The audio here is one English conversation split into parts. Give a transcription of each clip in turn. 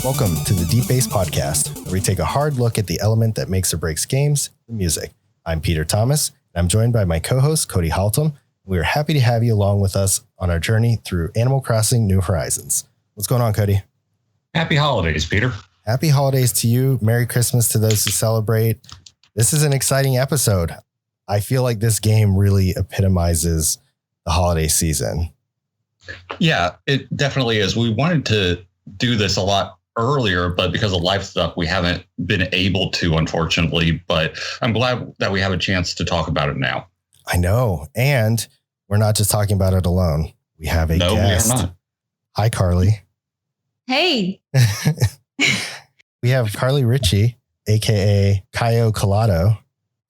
Welcome to the Deep Bass Podcast, where we take a hard look at the element that makes or breaks games, the music. I'm Peter Thomas, and I'm joined by my co-host, Cody Haltom. We are happy to have you along with us on our journey through Animal Crossing New Horizons. What's going on, Cody? Happy holidays, Peter. Happy holidays to you. Merry Christmas to those who celebrate. This is an exciting episode. I feel like this game really epitomizes the holiday season. Yeah, it definitely is. We wanted to do this a lot earlier, but because of life stuff, we haven't been able to, unfortunately. But I'm glad that we have a chance to talk about it now. I know. And we're not just talking about it alone. We have a guest. We are not. Hi, Carly. Hey. We have Carly Ritchie, a.k.a. Kaio Colado.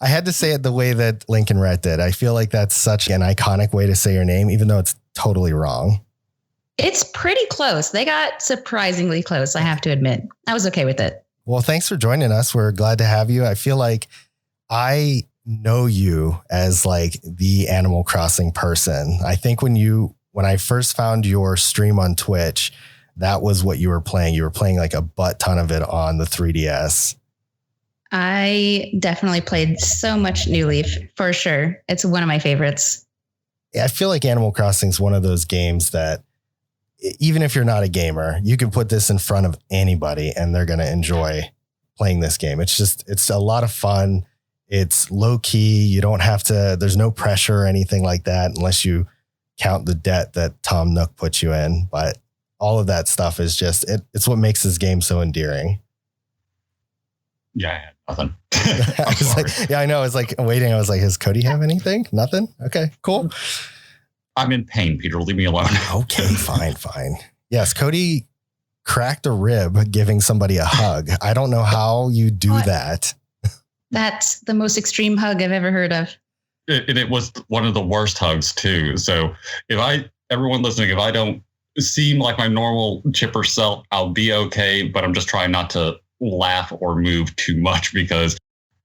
I had to say it the way that Lincoln Rhett did. I feel like that's such an iconic way to say your name, even though it's totally wrong. It's pretty close. They got surprisingly close, I have to admit. I was okay with it. Well, thanks for joining us. We're glad to have you. I feel like I know you as like the Animal Crossing person. I think when I first found your stream on Twitch, that was what you were playing. You were playing like a butt ton of it on the 3DS. I definitely played so much New Leaf, for sure. It's one of my favorites. I feel like Animal Crossing is one of those games that even if you're not a gamer, you can put this in front of anybody and they're going to enjoy playing this game. It's a lot of fun. It's low key. You don't have to, there's no pressure or anything like that unless you count the debt that Tom Nook put you in. But all of that stuff is just, it's what makes this game so endearing. Yeah, I had nothing. I was like, yeah, I know. I was like waiting. I was like, does Cody have anything? Nothing? Okay, cool. I'm in pain, Peter. Leave me alone. Okay, fine. Yes, Cody cracked a rib giving somebody a hug. I don't know how you do that. That's the most extreme hug I've ever heard of. It was one of the worst hugs, too. So everyone listening, if I don't seem like my normal chipper self, I'll be okay. But I'm just trying not to laugh or move too much because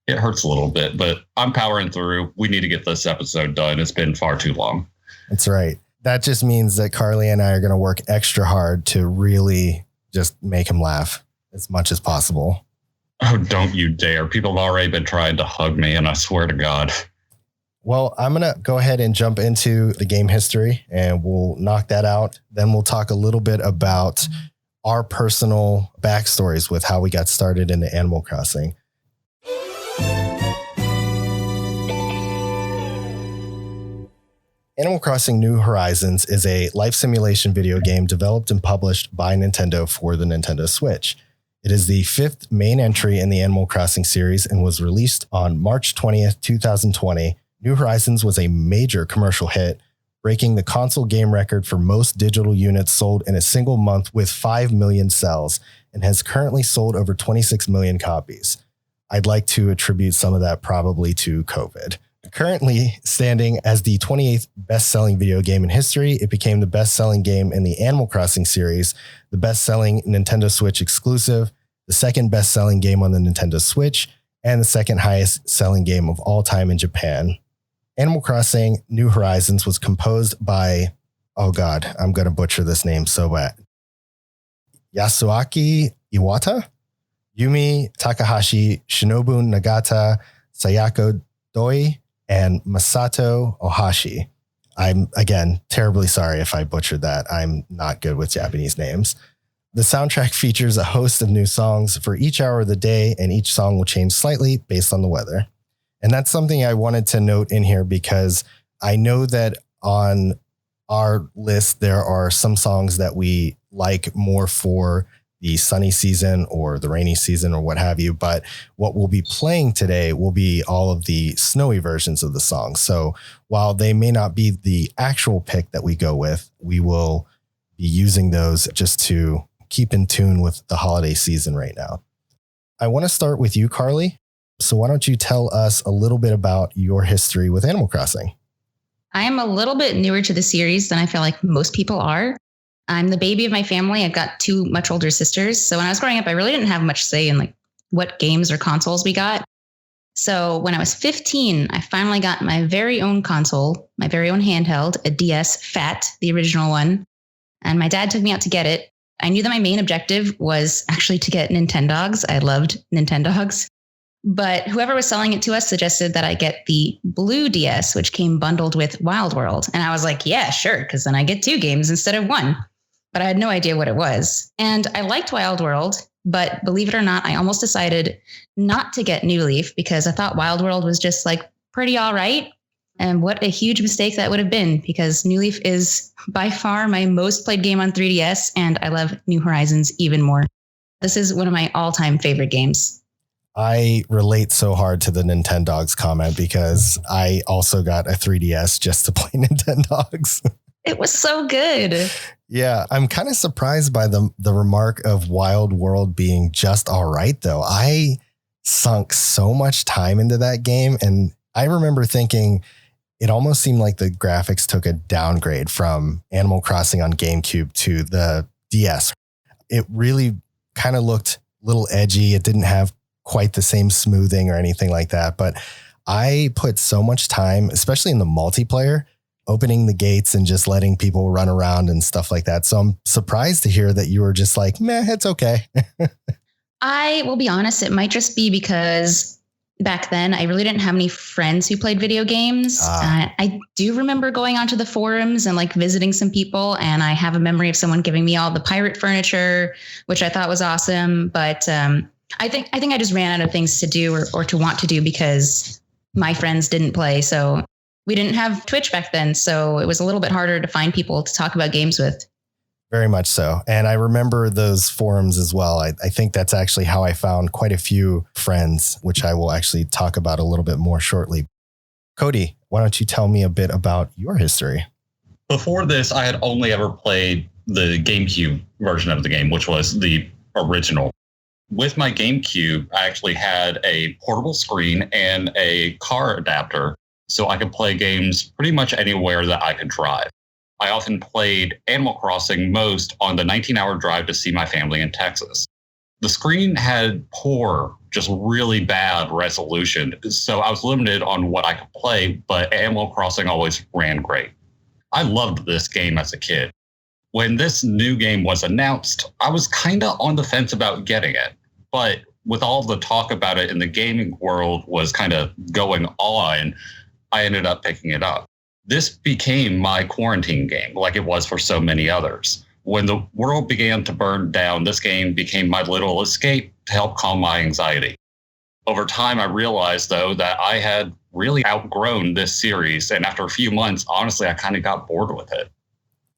it hurts a little bit. But I'm powering through. We need to get this episode done. It's been far too long. That's right. That just means that Carly and I are going to work extra hard to really just make him laugh as much as possible. Oh, don't you dare. People have already been trying to hug me, and I swear to God. Well, I'm going to go ahead and jump into the game history, and we'll knock that out. Then we'll talk a little bit about our personal backstories with how we got started into Animal Crossing. Animal Crossing New Horizons is a life simulation video game developed and published by Nintendo for the Nintendo Switch. It is the fifth main entry in the Animal Crossing series and was released on March 20th, 2020. New Horizons was a major commercial hit, breaking the console game record for most digital units sold in a single month with 5 million sales, and has currently sold over 26 million copies. I'd like to attribute some of that probably to COVID. Currently standing as the 28th best-selling video game in history, it became the best-selling game in the Animal Crossing series, the best-selling Nintendo Switch exclusive, the second best-selling game on the Nintendo Switch, and the second highest-selling game of all time in Japan. Animal Crossing New Horizons was composed by, oh God, I'm going to butcher this name so bad, Yasuaki Iwata, Yumi Takahashi, Shinobu Nagata, Sayako Doi, and Masato Ohashi. I'm, again, terribly sorry if I butchered that. I'm not good with Japanese names. The soundtrack features a host of new songs for each hour of the day, and each song will change slightly based on the weather. And that's something I wanted to note in here because I know that on our list, there are some songs that we like more for the sunny season or the rainy season or what have you. But what we'll be playing today will be all of the snowy versions of the song. So while they may not be the actual pick that we go with, we will be using those just to keep in tune with the holiday season right now. I want to start with you, Carly. So why don't you tell us a little bit about your history with Animal Crossing? I am a little bit newer to the series than I feel like most people are. I'm the baby of my family. I've got two much older sisters. So when I was growing up, I really didn't have much say in like what games or consoles we got. So when I was 15, I finally got my very own console, my very own handheld, a DS Fat, the original one. And my dad took me out to get it. I knew that my main objective was actually to get Nintendogs. I loved Nintendogs. But whoever was selling it to us suggested that I get the blue DS, which came bundled with Wild World. And I was like, yeah, sure, because then I get 2 games instead of 1. But I had no idea what it was. And I liked Wild World, but believe it or not, I almost decided not to get New Leaf because I thought Wild World was just like pretty all right. And what a huge mistake that would have been, because New Leaf is by far my most played game on 3DS, and I love New Horizons even more. This is one of my all-time favorite games. I relate so hard to the Nintendogs comment because I also got a 3DS just to play Nintendogs. It was so good. Yeah, I'm kind of surprised by the remark of Wild World being just all right, though. I sunk so much time into that game, and I remember thinking it almost seemed like the graphics took a downgrade from Animal Crossing on GameCube to the DS. It really kind of looked a little edgy. It didn't have quite the same smoothing or anything like that. But I put so much time, especially in the multiplayer, opening the gates and just letting people run around and stuff like that. So I'm surprised to hear that you were just like, meh, it's okay. I will be honest, it might just be because back then I really didn't have any friends who played video games. I do remember going onto the forums and like visiting some people, and I have a memory of someone giving me all the pirate furniture, which I thought was awesome. But I think I just ran out of things to do or to want to do because my friends didn't play. So we didn't have Twitch back then. So it was a little bit harder to find people to talk about games with. Very much so. And I remember those forums as well. I think that's actually how I found quite a few friends, which I will actually talk about a little bit more shortly. Cody, why don't you tell me a bit about your history? Before this, I had only ever played the GameCube version of the game, which was the original. With my GameCube, I actually had a portable screen and a car adapter, so I could play games pretty much anywhere that I could drive. I often played Animal Crossing most on the 19-hour drive to see my family in Texas. The screen had poor, just really bad resolution, so I was limited on what I could play, but Animal Crossing always ran great. I loved this game as a kid. When this new game was announced, I was kind of on the fence about getting it, but with all the talk about it in the gaming world was kind of going on, I ended up picking it up. This became my quarantine game, like it was for so many others. When the world began to burn down, this game became my little escape to help calm my anxiety. Over time, I realized, though, that I had really outgrown this series. And after a few months, honestly, I kind of got bored with it.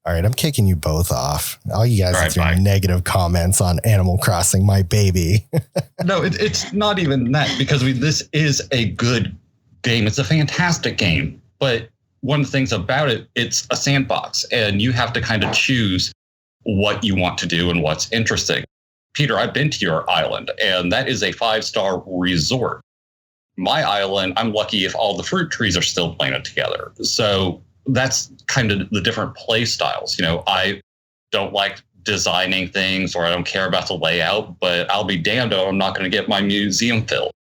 All right, I'm kicking you both off. All you guys are doing negative comments on Animal Crossing, my baby. No, it's not even that, because this is a good game. It's a fantastic game. But one of the things about it, it's a sandbox, and you have to kind of choose what you want to do and what's interesting. Peter, I've been to your island, and that is a 5-star resort. My island, I'm lucky if all the fruit trees are still planted together. So that's kind of the different play styles. You know, I don't like designing things, or I don't care about the layout, but I'll be damned if I'm not going to get my museum filled.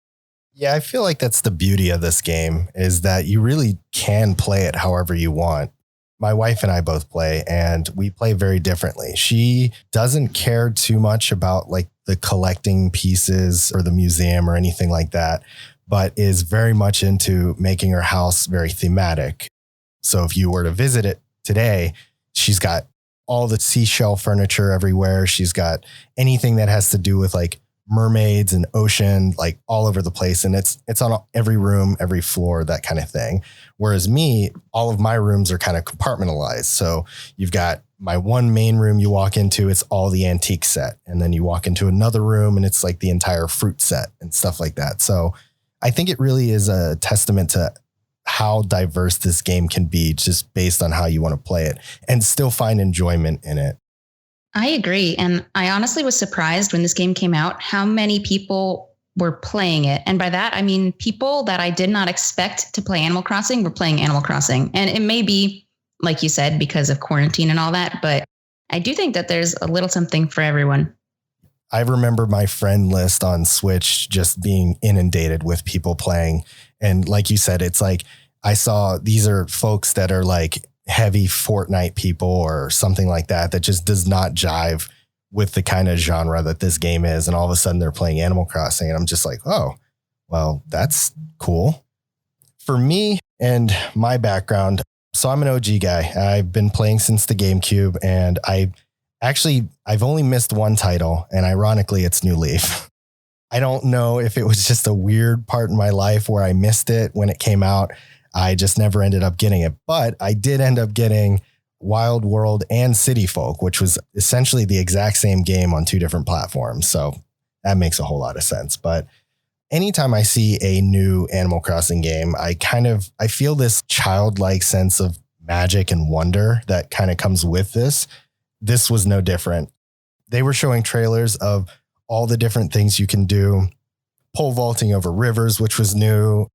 Yeah, I feel like that's the beauty of this game, is that you really can play it however you want. My wife and I both play, and we play very differently. She doesn't care too much about like the collecting pieces or the museum or anything like that, but is very much into making her house very thematic. So if you were to visit it today, she's got all the seashell furniture everywhere. She's got anything that has to do with like mermaids and ocean, like all over the place. And it's on every room, every floor, that kind of thing. Whereas me, all of my rooms are kind of compartmentalized. So you've got my one main room you walk into, it's all the antique set. And then you walk into another room and it's like the entire fruit set and stuff like that. So I think it really is a testament to how diverse this game can be, just based on how you want to play it and still find enjoyment in it. I agree. And I honestly was surprised when this game came out, how many people were playing it. And by that, I mean, people that I did not expect to play Animal Crossing were playing Animal Crossing. And it may be, like you said, because of quarantine and all that, but I do think that there's a little something for everyone. I remember my friend list on Switch just being inundated with people playing. And like you said, it's like, I saw these are folks that are like heavy Fortnite people or something like that, that just does not jive with the kind of genre that this game is. And all of a sudden they're playing Animal Crossing. And I'm just like, oh, well, that's cool. For me and my background, so I'm an OG guy. I've been playing since the GameCube, and I've only missed one title, and ironically, it's New Leaf. I don't know if it was just a weird part in my life where I missed it when it came out. I just never ended up getting it, but I did end up getting Wild World and City Folk, which was essentially the exact same game on two different platforms. So that makes a whole lot of sense. But anytime I see a new Animal Crossing game, I feel this childlike sense of magic and wonder that kind of comes with this. This was no different. They were showing trailers of all the different things you can do, pole vaulting over rivers, which was new,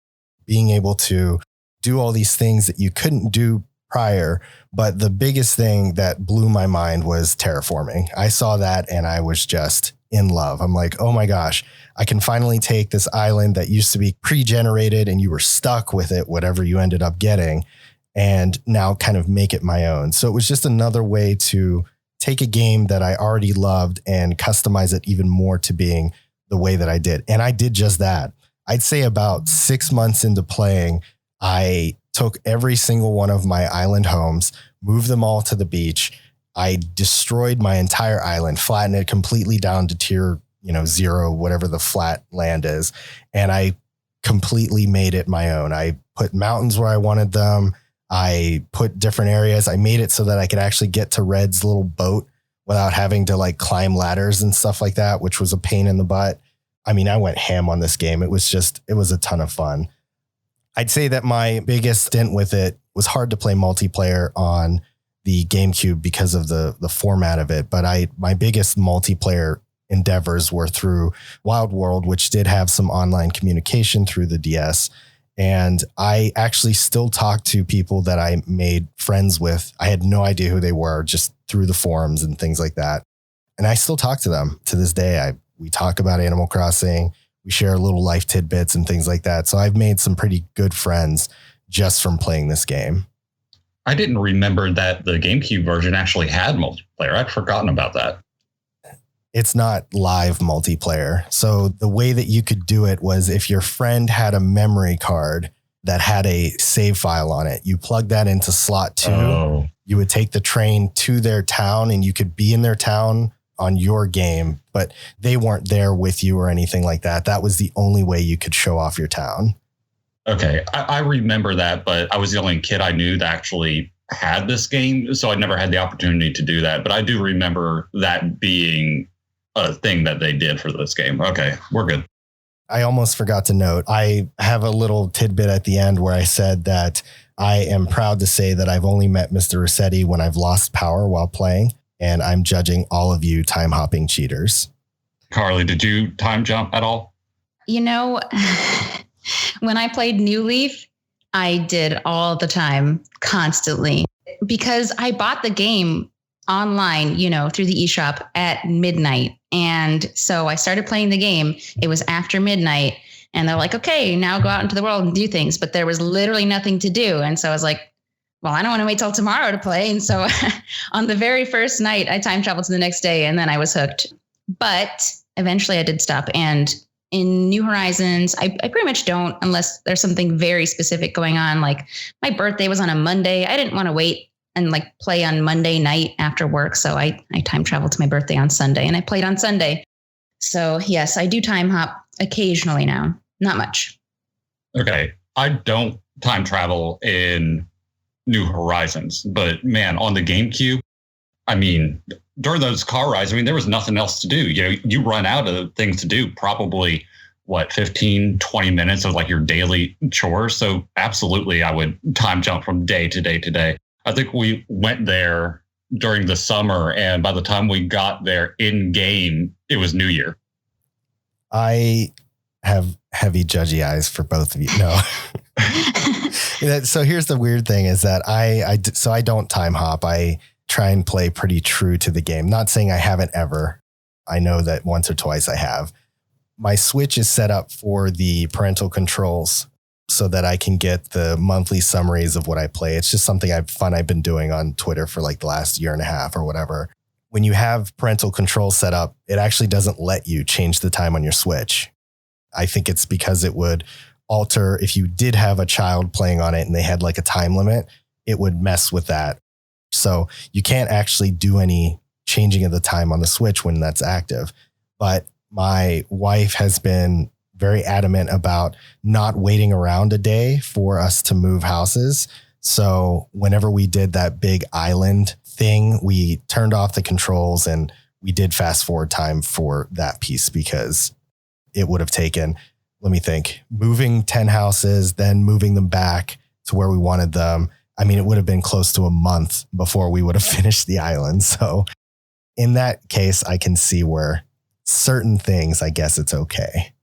being able to do all these things that you couldn't do prior. But the biggest thing that blew my mind was terraforming. I saw that and I was just in love. I'm like, oh my gosh, I can finally take this island that used to be pre-generated and you were stuck with it, whatever you ended up getting, and now kind of make it my own. So it was just another way to take a game that I already loved and customize it even more to being the way that I did. And I did just that. I'd say about 6 months into playing, I took every single one of my island homes, moved them all to the beach. I destroyed my entire island, flattened it completely down to tier, 0, whatever the flat land is. And I completely made it my own. I put mountains where I wanted them. I put different areas. I made it so that I could actually get to Red's little boat without having to like climb ladders and stuff like that, which was a pain in the butt. I mean, I went ham on this game. It was a ton of fun. I'd say that my biggest stint with it was hard to play multiplayer on the GameCube because of the format of it. But my biggest multiplayer endeavors were through Wild World, which did have some online communication through the DS. And I actually still talk to people that I made friends with. I had no idea who they were, just through the forums and things like that. And I still talk to them to this day. We talk about Animal Crossing. We share little life tidbits and things like that. So I've made some pretty good friends just from playing this game. I didn't remember that the GameCube version actually had multiplayer. I'd forgotten about that. It's not live multiplayer. So the way that you could do it was if your friend had a memory card that had a save file on it, you plug that into slot 2. Oh. You would take the train to their town and you could be in their town on your game, but they weren't there with you or anything like that. That was the only way you could show off your town. Okay. I remember that, but I was the only kid I knew that actually had this game. So I never had the opportunity to do that. But I do remember that being a thing that they did for this game. Okay, we're good. I almost forgot to note, I have a little tidbit at the end where I said that I am proud to say that I've only met Mr. Rossetti when I've lost power while playing, and I'm judging all of you time hopping cheaters. Carly, did you time jump at all? When I played New Leaf, I did all the time, constantly, because I bought the game online, through the eShop at midnight. And so I started playing the game. It was after midnight and they're like, okay, now go out into the world and do things. But there was literally nothing to do. And so I was like, well, I don't want to wait till tomorrow to play. And so on the very first night, I time traveled to the next day and then I was hooked. But eventually I did stop. And in New Horizons, I pretty much don't, unless there's something very specific going on. Like my birthday was on a Monday. I didn't want to wait and like play on Monday night after work. So I time traveled to my birthday on Sunday and I played on Sunday. So yes, I do time hop occasionally now. Not much. Okay. I don't time travel in New Horizons, but man, on the GameCube, I mean, during those car rides, there was nothing else to do. You run out of things to do, probably 15, 20 minutes of like your daily chores. So absolutely, I would time jump from day to day to day. I think we went there during the summer, and by the time we got there in game, it was New Year. I have heavy judgy eyes for both of you. No. So here's the weird thing is that I don't time hop. I try and play pretty true to the game. Not saying I haven't ever. I know that once or twice I have. My Switch is set up for the parental controls so that I can get the monthly summaries of what I play. It's just something I've been doing on Twitter for like the last year and a half or whatever. when you have parental control set up, it actually doesn't let you change the time on your Switch. I think it's because it would alter if you did have a child playing on it and they had like a time limit, it would mess with that. So you can't actually do any changing of the time on the Switch when that's active. But my wife has been very adamant about not waiting around a day for us to move houses. So whenever we did that big island thing, we turned off the controls and we did fast forward time for that piece because it would have taken, let me think, moving 10 houses, then moving them back to where we wanted them. I mean, it would have been close to a month before we would have finished the island. So in that case, I can see where certain things, I guess it's okay.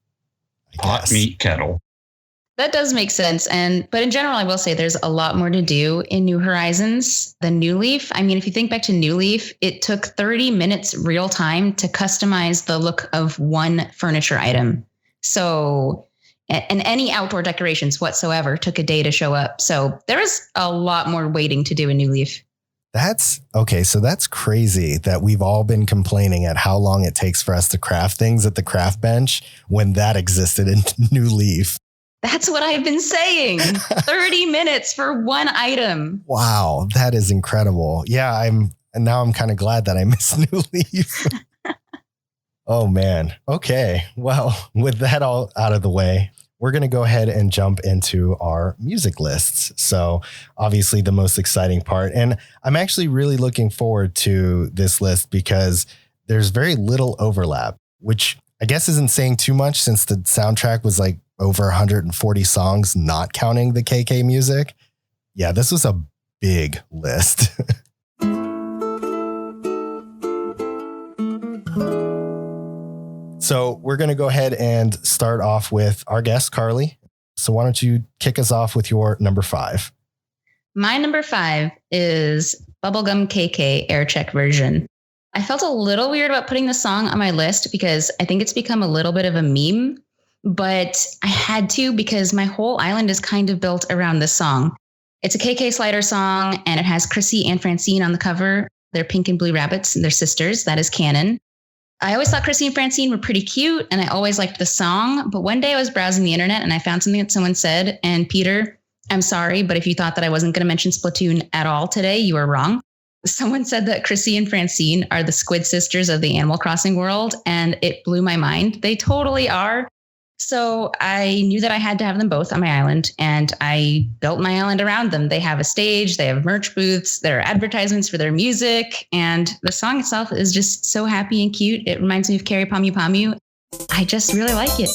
Hot meat kettle. That does make sense. But in general, I will say there's a lot more to do in New Horizons than New Leaf. I mean, if you think back to New Leaf, it took 30 minutes real time to customize the look of one furniture item. So, and any outdoor decorations whatsoever took a day to show up. So there is a lot more waiting to do in New Leaf. That's okay. So that's crazy that we've all been complaining at how long it takes for us to craft things at the craft bench when that existed in New Leaf. That's what I've been saying. 30 minutes for one item. Wow, that is incredible. Yeah, I'm kind of glad that I missed New Leaf. Oh man. Okay. Well, with that all out of the way, we're going to go ahead and jump into our music lists. So obviously the most exciting part. And I'm actually really looking forward to this list because there's very little overlap, which I guess isn't saying too much since the soundtrack was like over 140 songs, not counting the KK music. Yeah, this was a big list. So we're going to go ahead and start off with our guest, Carly. So why don't you kick us off with your number 5? My number 5 is Bubblegum KK Air Check version. I felt a little weird about putting the song on my list because I think it's become a little bit of a meme, but I had to because my whole island is kind of built around this song. It's a KK Slider song and it has Chrissy and Francine on the cover. They're pink and blue rabbits and they're sisters. That is canon. I always thought Chrissy and Francine were pretty cute and I always liked the song. But one day I was browsing the internet and I found something that someone said. And Peter, I'm sorry, but if you thought that I wasn't going to mention Splatoon at all today, you were wrong. Someone said that Chrissy and Francine are the squid sisters of the Animal Crossing world. And it blew my mind. They totally are. So I knew that I had to have them both on my island and I built my island around them. They have a stage, they have merch booths, there are advertisements for their music, and the song itself is just so happy and cute. It reminds me of Carry Pamu Pamu. I just really like it.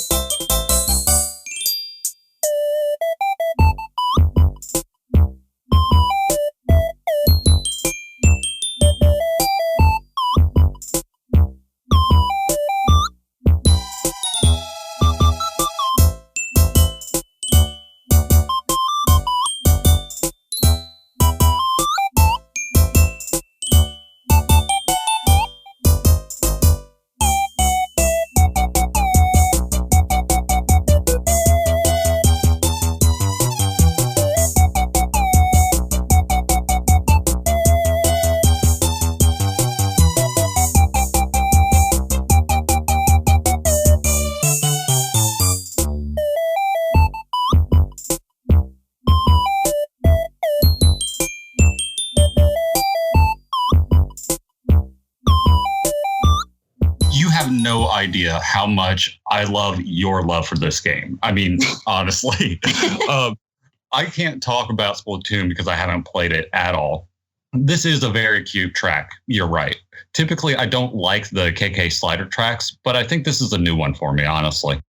No idea how much I love your love for this game. I mean, honestly, I can't talk about Splatoon because I haven't played it at all. This is a very cute track. You're right. Typically, I don't like the KK Slider tracks, but I think this is a new one for me, honestly.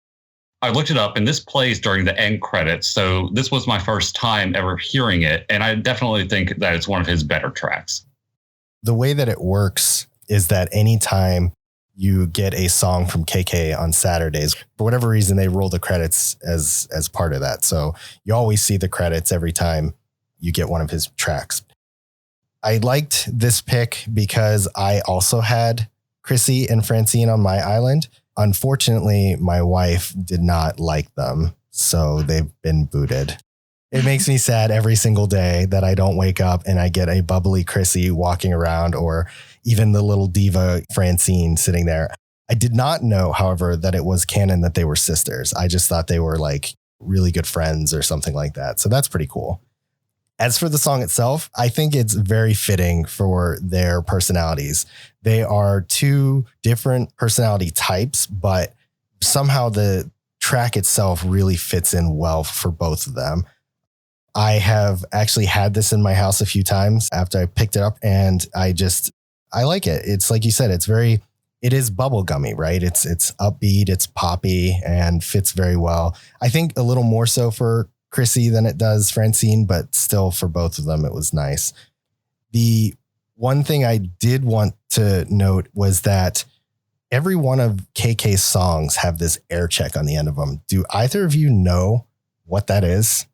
I looked it up and this plays during the end credits. So this was my first time ever hearing it. And I definitely think that it's one of his better tracks. The way that it works is that anytime you get a song from KK on Saturdays, for whatever reason, they roll the credits as part of that. So you always see the credits every time you get one of his tracks. I liked this pick because I also had Chrissy and Francine on my island. Unfortunately, my wife did not like them, so they've been booted. It makes me sad every single day that I don't wake up and I get a bubbly Chrissy walking around, or even the little diva Francine sitting there. I did not know, however, that it was canon that they were sisters. I just thought they were like really good friends or something like that. So that's pretty cool. As for the song itself, I think it's very fitting for their personalities. They are two different personality types, but somehow the track itself really fits in well for both of them. I have actually had this in my house a few times after I picked it up, and I like it. It's like you said, it is bubblegummy, right? It's upbeat, it's poppy, and fits very well. I think a little more so for Chrissy than it does Francine, but still for both of them, it was nice. The one thing I did want to note was that every one of KK's songs have this air check on the end of them. Do either of you know what that is?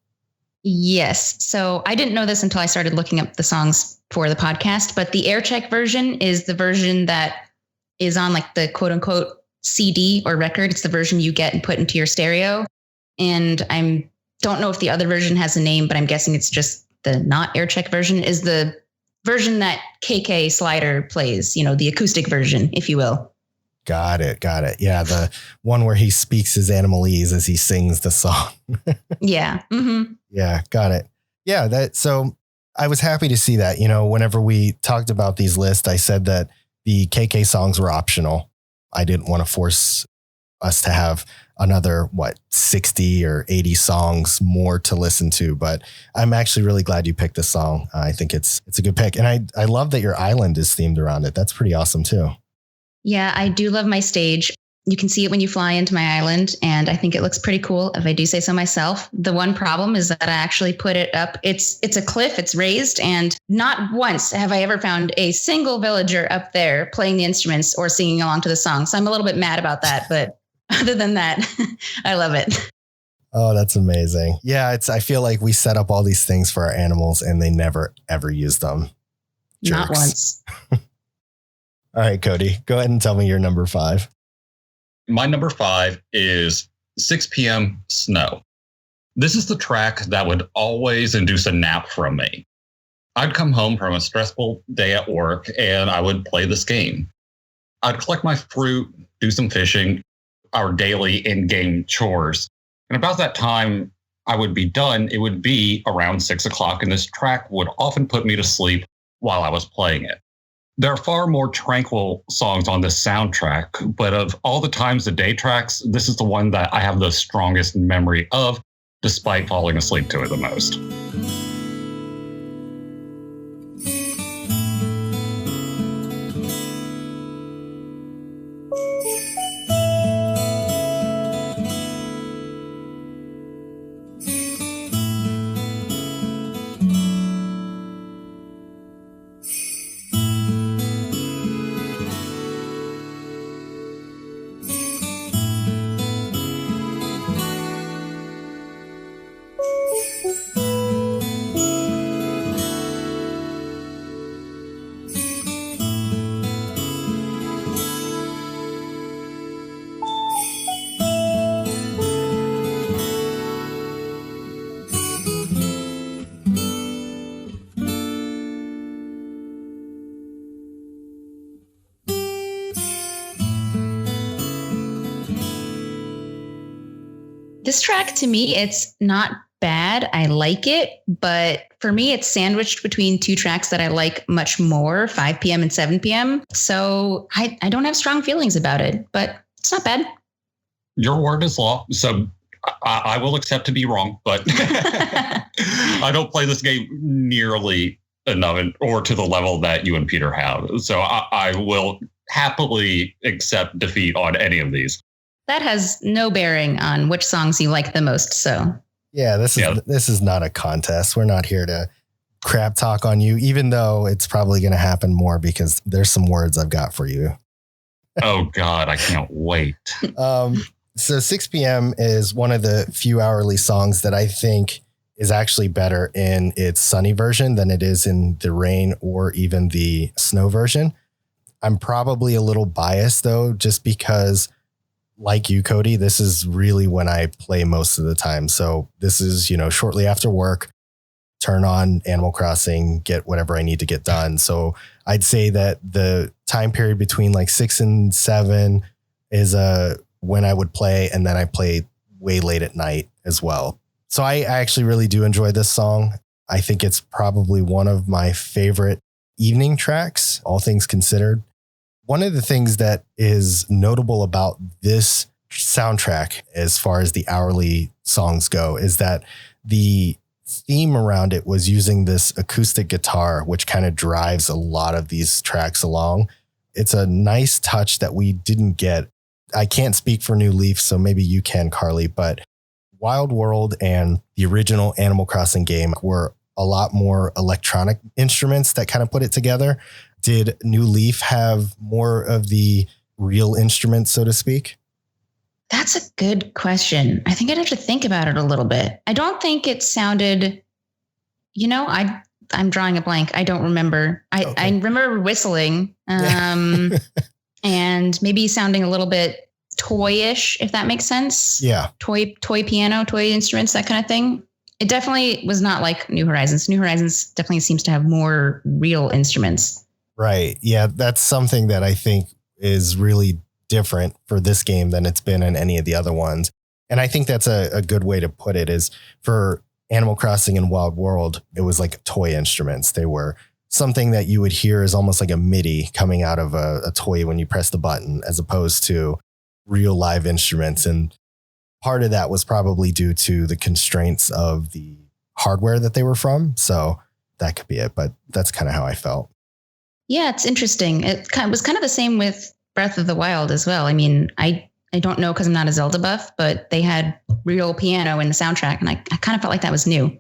Yes. So I didn't know this until I started looking up the songs for the podcast, but the air check version is the version that is on like the quote unquote CD or record. It's the version you get and put into your stereo. And I don't know if the other version has a name, but I'm guessing it's just the not air check version is the version that KK Slider plays, the acoustic version, if you will. Got it. Yeah. The one where he speaks his animalese as he sings the song. Yeah. Mm-hmm. Yeah. Got it. Yeah. So I was happy to see that, whenever we talked about these lists, I said that the KK songs were optional. I didn't want to force us to have another, 60 or 80 songs more to listen to, but I'm actually really glad you picked this song. I think it's a good pick. And I love that your island is themed around it. That's pretty awesome too. Yeah, I do love my stage. You can see it when you fly into my island, and I think it looks pretty cool, if I do say so myself. The one problem is that I actually put it up. It's a cliff, it's raised, and not once have I ever found a single villager up there playing the instruments or singing along to the song. So I'm a little bit mad about that, but other than that, I love it. Oh, that's amazing. Yeah, I feel like we set up all these things for our animals and they never, ever use them. Jerks. Not once. All right, Cody, go ahead and tell me your number 5. My number 5 is 6 p.m. Snow. This is the track that would always induce a nap from me. I'd come home from a stressful day at work and I would play this game. I'd collect my fruit, do some fishing, our daily in-game chores. And about that time I would be done, it would be around 6 o'clock, and this track would often put me to sleep while I was playing it. There are far more tranquil songs on this soundtrack, but of all the times the day tracks, this is the one that I have the strongest memory of, despite falling asleep to it the most. This track, to me, it's not bad. I like it, but for me, it's sandwiched between two tracks that I like much more, 5 p.m. and 7 p.m. So I don't have strong feelings about it, but it's not bad. Your word is law, so I will accept to be wrong, but I don't play this game nearly enough or to the level that you and Peter have. So I will happily accept defeat on any of these. That has no bearing on which songs you like the most. So yeah, this is not a contest. We're not here to crap talk on you, even though it's probably going to happen more because there's some words I've got for you. Oh God, I can't wait. So 6 p.m. is one of the few hourly songs that I think is actually better in its sunny version than it is in the rain or even the snow version. I'm probably a little biased though, just because like you, Cody, this is really when I play most of the time. So this is, shortly after work. turn on Animal Crossing, get whatever I need to get done. So I'd say that the time period between like 6 and 7 is when I would play, and then I play way late at night as well. So I actually really do enjoy this song. I think it's probably one of my favorite evening tracks, all things considered. One of the things that is notable about this soundtrack, as far as the hourly songs go, is that the theme around it was using this acoustic guitar, which kind of drives a lot of these tracks along. It's a nice touch that we didn't get. I can't speak for New Leaf, so maybe you can, Carly, but Wild World and the original Animal Crossing game were a lot more electronic instruments that kind of put it together. Did New Leaf have more of the real instruments, so to speak? That's a good question. I think I'd have to think about it a little bit. I don't think it sounded, I'm drawing a blank. I don't remember. I remember whistling and maybe sounding a little bit toyish, if that makes sense. Yeah. Toy piano, toy instruments, that kind of thing. It definitely was not like New Horizons. New Horizons definitely seems to have more real instruments. Right. Yeah, that's something that I think is really different for this game than it's been in any of the other ones. And I think that's a good way to put it, is for Animal Crossing and Wild World, it was like toy instruments. They were something that you would hear as almost like a MIDI coming out of a toy when you press the button, as opposed to real live instruments. And part of that was probably due to the constraints of the hardware that they were from. So that could be it, but that's kind of how I felt. Yeah, it's interesting. It was kind of the same with Breath of the Wild as well. I mean, I don't know because I'm not a Zelda buff, but they had real piano in the soundtrack, and I kind of felt like that was new.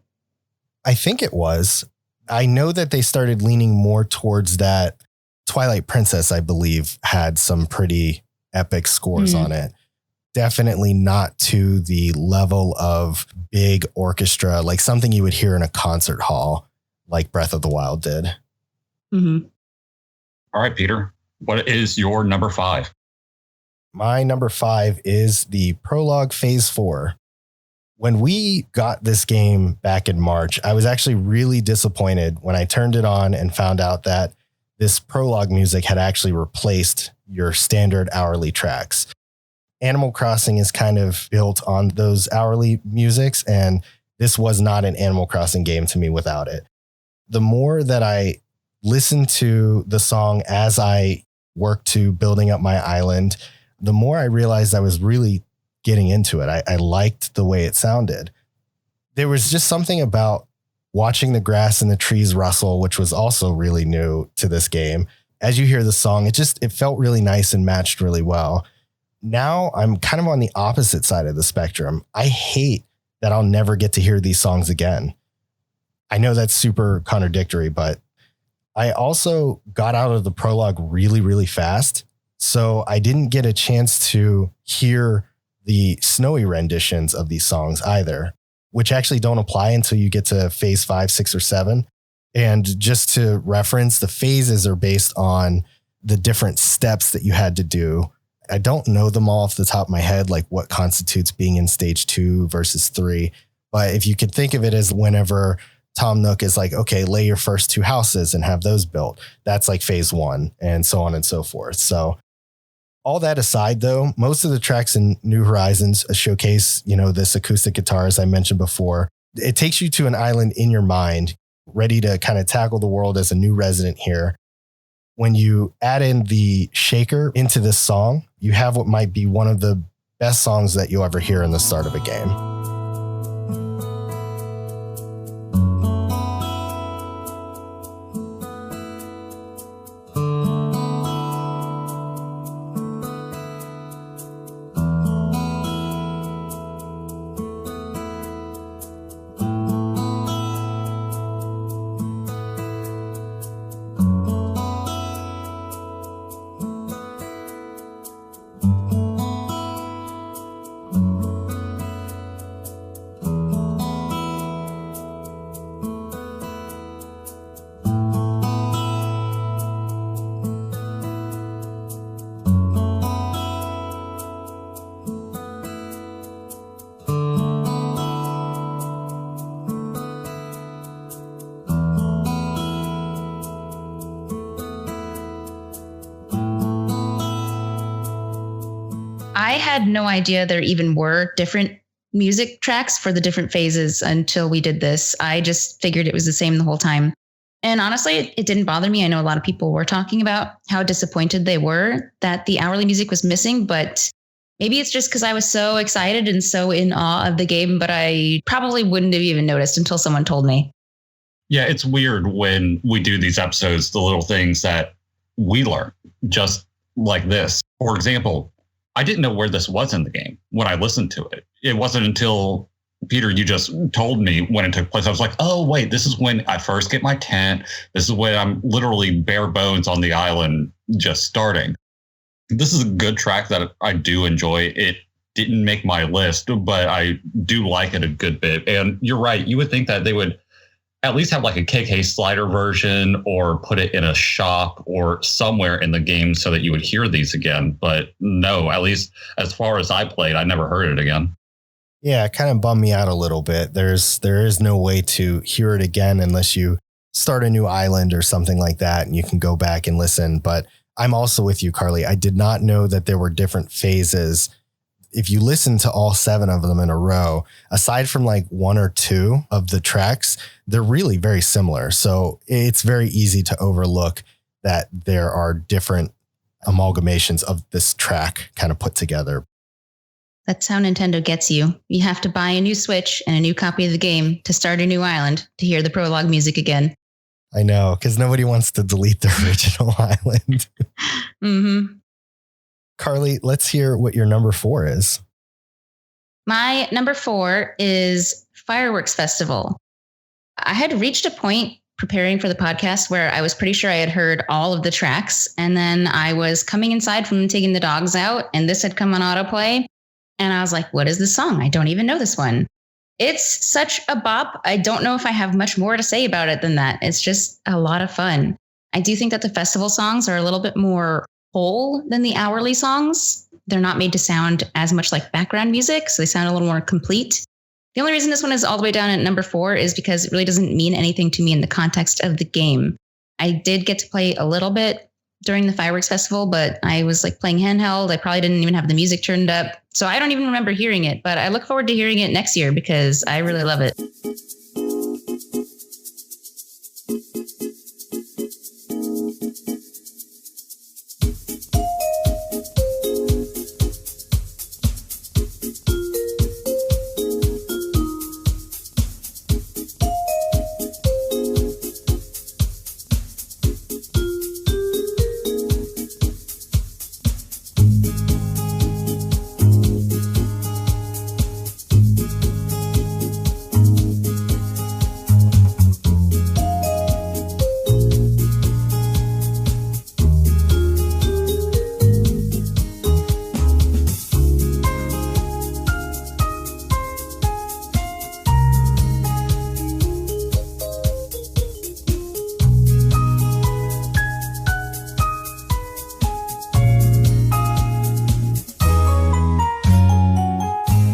I think it was. I know that they started leaning more towards that. Twilight Princess, I believe, had some pretty epic scores on it. Definitely not to the level of big orchestra, like something you would hear in a concert hall, like Breath of the Wild did. Mm-hmm. All right, Peter, what is your number 5? My number 5 is the Prologue Phase 4. When we got this game back in March, I was actually really disappointed when I turned it on and found out that this prologue music had actually replaced your standard hourly tracks. Animal Crossing is kind of built on those hourly musics, and this was not an Animal Crossing game to me without it. The more that I listened to the song as I worked to building up my island, the more I realized I was really getting into it. I liked the way it sounded. There was just something about watching the grass and the trees rustle, which was also really new to this game. As you hear the song, it felt really nice and matched really well. Now I'm kind of on the opposite side of the spectrum. I hate that I'll never get to hear these songs again. I know that's super contradictory, but I also got out of the prologue really, really fast. So I didn't get a chance to hear the snowy renditions of these songs either, which actually don't apply until you get to phase 5, 6, or 7. And just to reference, the phases are based on the different steps that you had to do. I don't know them all off the top of my head, like what constitutes being in stage 2 versus 3. But if you could think of it as whenever Tom Nook is like, okay, lay your first 2 houses and have those built, that's like phase 1, and so on and so forth. So all that aside, though, most of the tracks in New Horizons showcase, this acoustic guitar, as I mentioned before. It takes you to an island in your mind, ready to kind of tackle the world as a new resident here. When you add in the shaker into this song, you have what might be one of the best songs that you'll ever hear in the start of a game. I had no idea there even were different music tracks for the different phases until we did this. I just figured it was the same the whole time. And honestly, it didn't bother me. I know a lot of people were talking about how disappointed they were that the hourly music was missing, but maybe it's just because I was so excited and so in awe of the game, but I probably wouldn't have even noticed until someone told me. Yeah, it's weird when we do these episodes, the little things that we learn, just like this. For example, I didn't know where this was in the game when I listened to it. It wasn't until, Peter, you just told me when it took place. I was like, oh, wait, this is when I first get my tent. This is when I'm literally bare bones on the island just starting. This is a good track that I do enjoy. It didn't make my list, but I do like it a good bit. And you're right. You would think that they would at least have like a KK slider version or put it in a shop or somewhere in the game so that you would hear these again. But no, at least as far as I played, I never heard it again. Yeah, it kind of bummed me out a little bit. There is no way to hear it again unless you start a new island or something like that, and you can go back and listen. But I'm also with you, Carly. I did not know that there were different phases. If you listen to all 7 of them in a row, aside from like 1 or 2 of the tracks, they're really very similar. So it's very easy to overlook that there are different amalgamations of this track kind of put together. That's how Nintendo gets you. You have to buy a new Switch and a new copy of the game to start a new island to hear the prologue music again. I know, because nobody wants to delete the original island. Mm-hmm. Carly, let's hear what your number 4 is. My number 4 is Fireworks Festival. I had reached a point preparing for the podcast where I was pretty sure I had heard all of the tracks. And then I was coming inside from taking the dogs out, and this had come on autoplay. And I was like, what is this song? I don't even know this one. It's such a bop. I don't know if I have much more to say about it than that. It's just a lot of fun. I do think that the festival songs are a little bit more whole than the hourly songs. They're not made to sound as much like background music, so they sound a little more complete. The only reason this one is all the way down at number 4 is because it really doesn't mean anything to me in the context of the game. I did get to play a little bit during the Fireworks Festival, but I was like playing handheld. I probably didn't even have the music turned up. So I don't even remember hearing it, but I look forward to hearing it next year because I really love it.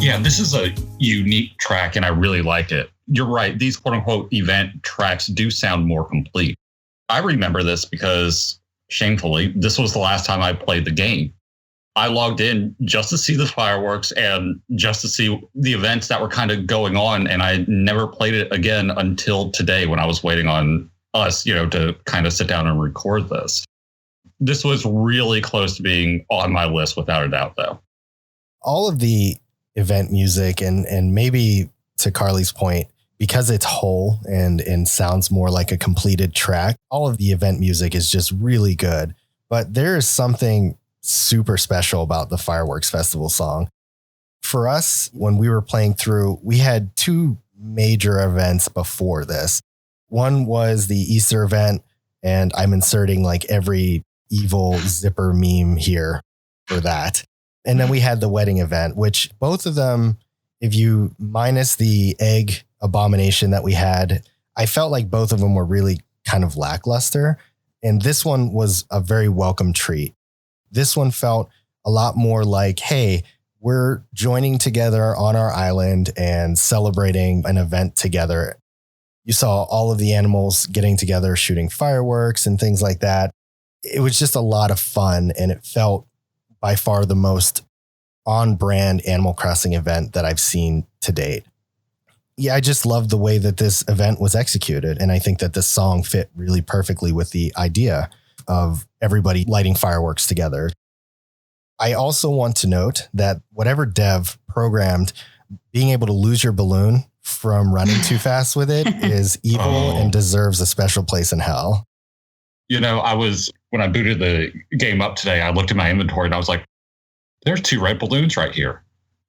Yeah, this is a unique track and I really like it. You're right. These quote unquote event tracks do sound more complete. I remember this because shamefully, this was the last time I played the game. I logged in just to see the fireworks and just to see the events that were kind of going on. And I never played it again until today when I was waiting on us, to kind of sit down and record this. This was really close to being on my list without a doubt, though. All of the event music and maybe to Carly's point, because it's whole and sounds more like a completed track, all of the event music is just really good. But there is something super special about the Fireworks Festival song. For us, when we were playing through, we had 2 major events before this. One was the Easter event, and I'm inserting like every evil zipper meme here for that. And then we had the wedding event, which both of them, if you minus the egg abomination that we had, I felt like both of them were really kind of lackluster. And this one was a very welcome treat. This one felt a lot more like, hey, we're joining together on our island and celebrating an event together. You saw all of the animals getting together, shooting fireworks and things like that. It was just a lot of fun, and it felt by far the most on-brand Animal Crossing event that I've seen to date. Yeah, I just love the way that this event was executed. And I think that this song fit really perfectly with the idea of everybody lighting fireworks together. I also want to note that whatever dev programmed being able to lose your balloon from running too fast with it is evil and deserves a special place in hell. You know, when I booted the game up today, I looked at my inventory and I was like, there's 2 red balloons right here.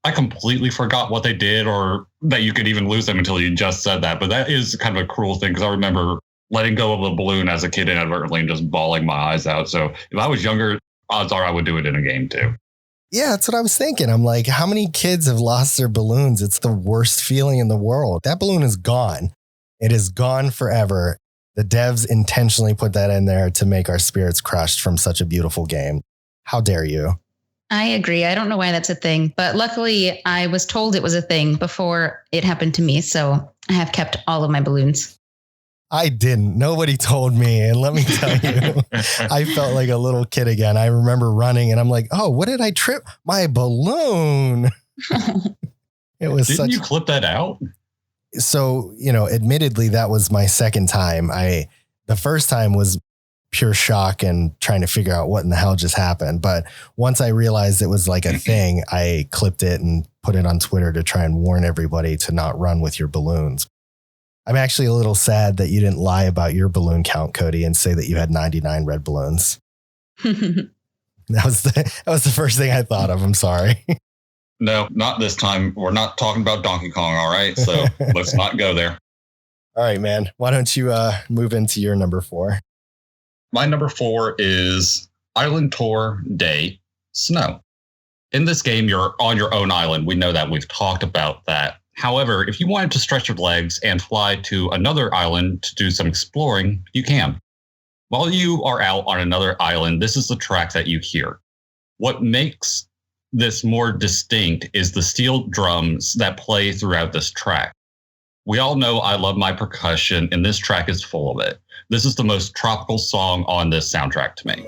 I completely forgot what they did or that you could even lose them until you just said that. But that is kind of a cruel thing because I remember letting go of a balloon as a kid inadvertently and just bawling my eyes out. So if I was younger, odds are I would do it in a game too. Yeah, that's what I was thinking. I'm like, how many kids have lost their balloons? It's the worst feeling in the world. That balloon is gone. It is gone forever. The devs intentionally put that in there to make our spirits crushed from such a beautiful game. How dare you? I agree. I don't know why that's a thing, but luckily I was told it was a thing before it happened to me. So I have kept all of my balloons. I didn't. Nobody told me. And let me tell you, I felt like a little kid again. I remember running and I'm like, oh, what did I trip? My balloon. It was Didn't you clip that out? So, admittedly, that was my second time. The first time was pure shock and trying to figure out what in the hell just happened. But once I realized it was like a thing, I clipped it and put it on Twitter to try and warn everybody to not run with your balloons. I'm actually a little sad that you didn't lie about your balloon count, Cody, and say that you had 99 red balloons. That was the first thing I thought of. I'm sorry. No, not this time. We're not talking about Donkey Kong. All right. So let's not go there. All right, man. Why don't you move into your number 4? My number 4 is Island Tour Day Snow. In this game, you're on your own island. We know that. We've talked about that. However, if you wanted to stretch your legs and fly to another island to do some exploring, you can. While you are out on another island, this is the track that you hear. What makes this more distinct is the steel drums that play throughout this track. We all know I love my percussion, and this track is full of it. This is the most tropical song on this soundtrack to me.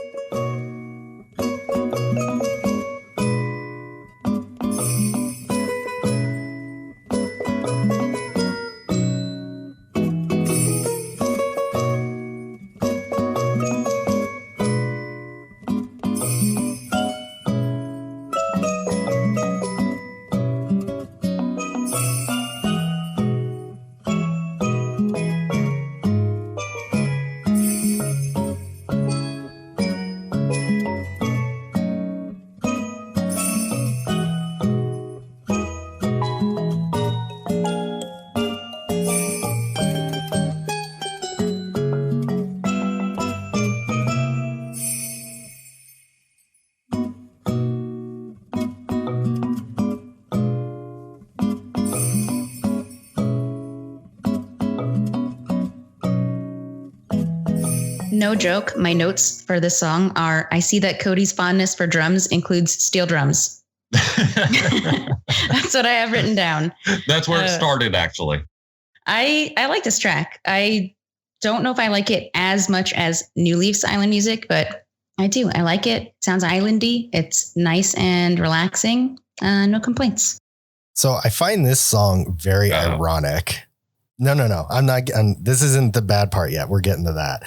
No joke. My notes for this song are, I see that Cody's fondness for drums includes steel drums. That's what I have written down. That's where it started, actually. I like this track. I don't know if I like it as much as New Leaf's island music, but I do. I like it. It sounds islandy. It's nice and relaxing. No complaints. So I find this song very ironic. No. I'm not. This isn't the bad part yet. We're getting to that.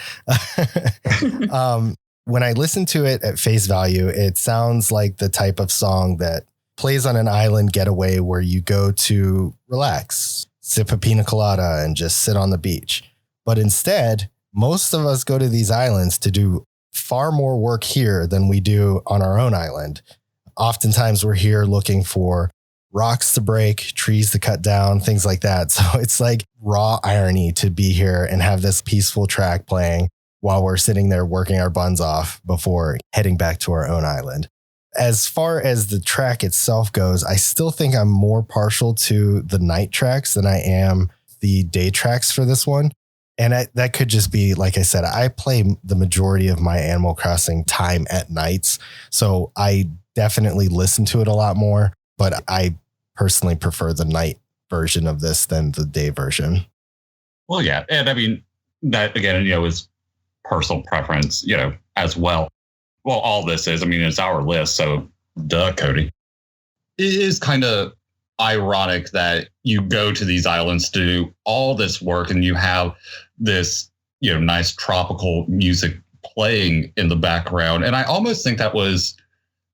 When I listen to it at face value, it sounds like the type of song that plays on an island getaway where you go to relax, sip a pina colada, and just sit on the beach. But instead, most of us go to these islands to do far more work here than we do on our own island. Oftentimes, we're here looking for rocks to break, trees to cut down, things like that. So it's like raw irony to be here and have this peaceful track playing while we're sitting there working our buns off before heading back to our own island. As far as the track itself goes, I still think I'm more partial to the night tracks than I am the day tracks for this one. And that could just be, like I said, I play the majority of my Animal Crossing time at nights. So I definitely listen to it a lot more, but I personally prefer the night version of this than the day version. Well, yeah. And I mean, that again, is personal preference, as well. Well, all this is, it's our list. So duh, Cody. it is kind of ironic that you go to these islands to do all this work and you have this, nice tropical music playing in the background. And I almost think that was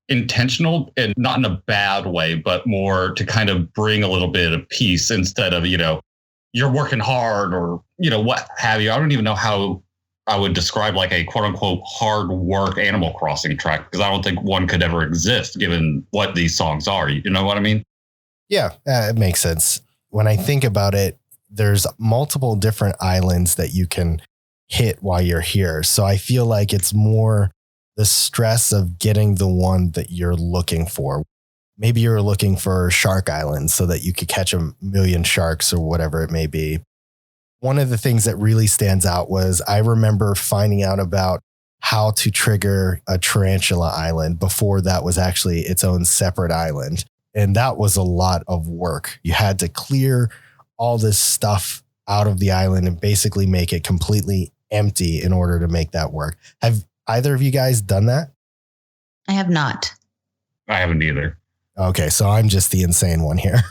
intentional, and not in a bad way, but more to kind of bring a little bit of peace instead of, you're working hard or, what have you. I don't even know how I would describe like a quote unquote hard work Animal Crossing track, because I don't think one could ever exist given what these songs are. You know what I mean? Yeah, it makes sense. When I think about it, there's multiple different islands that you can hit while you're here. So I feel like it's more the stress of getting the one that you're looking for. Maybe you're looking for Shark Island so that you could catch 1,000,000 sharks or whatever it may be. One of the things that really stands out was I remember finding out about how to trigger a tarantula island before that was actually its own separate island. And that was a lot of work. You had to clear all this stuff out of the island and basically make it completely empty in order to make that work. Have either of you guys done that? I have not. I haven't either. Okay, so I'm just the insane one here.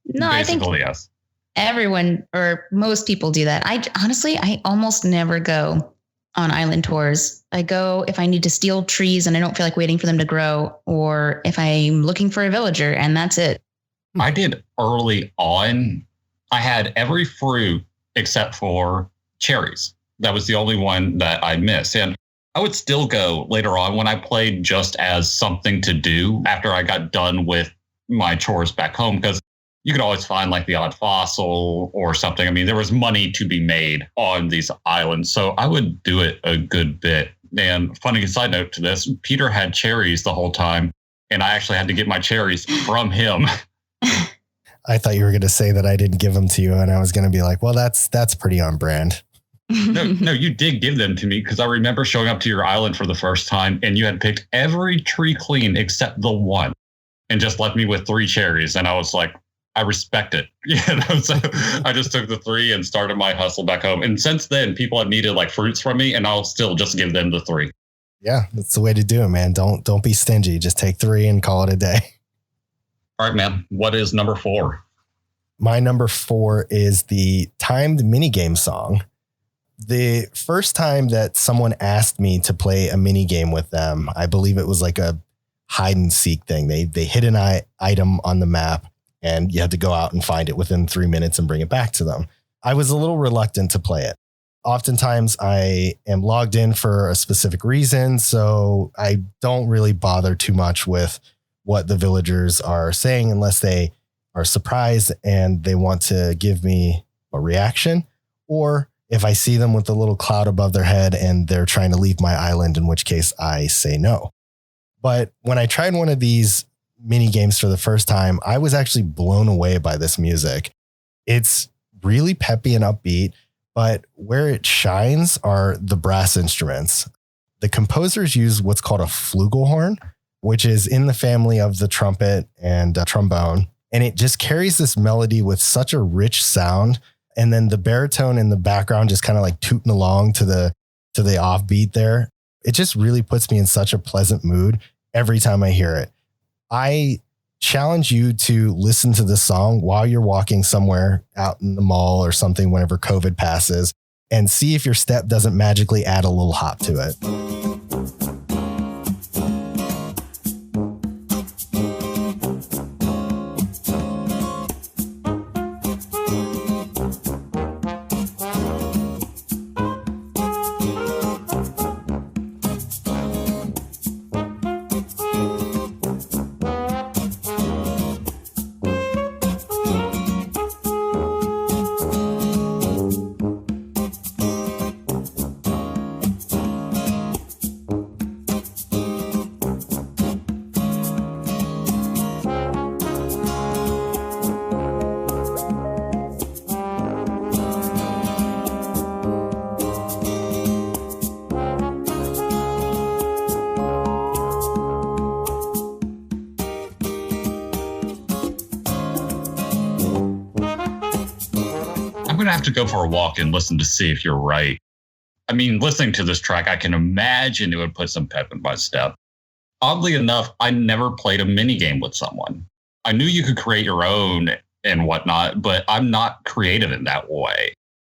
No, basically, I think yes. Everyone or most people do that. I almost never go on island tours. I go if I need to steal trees and I don't feel like waiting for them to grow, or if I'm looking for a villager, and that's it. I did early on. I had every fruit except for cherries. That was the only one that I missed. And I would still go later on when I played just as something to do after I got done with my chores back home, because you could always find like the odd fossil or something. I mean, there was money to be made on these islands. So I would do it a good bit. And funny side note to this, Peter had cherries the whole time, and I actually had to get my cherries from him. I thought you were going to say that I didn't give them to you, and I was going to be like, well, that's pretty on brand. No, you did give them to me, because I remember showing up to your island for the first time and you had picked every tree clean except the one and just left me with 3 cherries. And I was like, I respect it. So I just took the 3 and started my hustle back home. And since then, people have needed like fruits from me, and I'll still just give them the 3. Yeah, that's the way to do it, man. Don't be stingy. Just take 3 and call it a day. All right, man. What is number 4? My number 4 is the timed minigame song. The first time that someone asked me to play a minigame with them, I believe it was like a hide and seek thing. They hid an item on the map, and you had to go out and find it within 3 minutes and bring it back to them. I was a little reluctant to play it. Oftentimes I am logged in for a specific reason, so I don't really bother too much with what the villagers are saying unless they are surprised and they want to give me a reaction, or if I see them with a little cloud above their head and they're trying to leave my island, in which case I say no. But when I tried one of these mini games for the first time, I was actually blown away by this music. It's really peppy and upbeat, but where it shines are the brass instruments. The composers use what's called a flugelhorn, which is in the family of the trumpet and trombone. And it just carries this melody with such a rich sound. And then the baritone in the background just kind of like tooting along to the offbeat there. It just really puts me in such a pleasant mood every time I hear it. I challenge you to listen to this song while you're walking somewhere out in the mall or something whenever COVID passes, and see if your step doesn't magically add a little hop to it. Have to go for a walk and listen to see if you're right. I mean, listening to this track, I can imagine it would put some pep in my step. oddly enough, I never played a mini game with someone. I knew you could create your own and whatnot, but I'm not creative in that way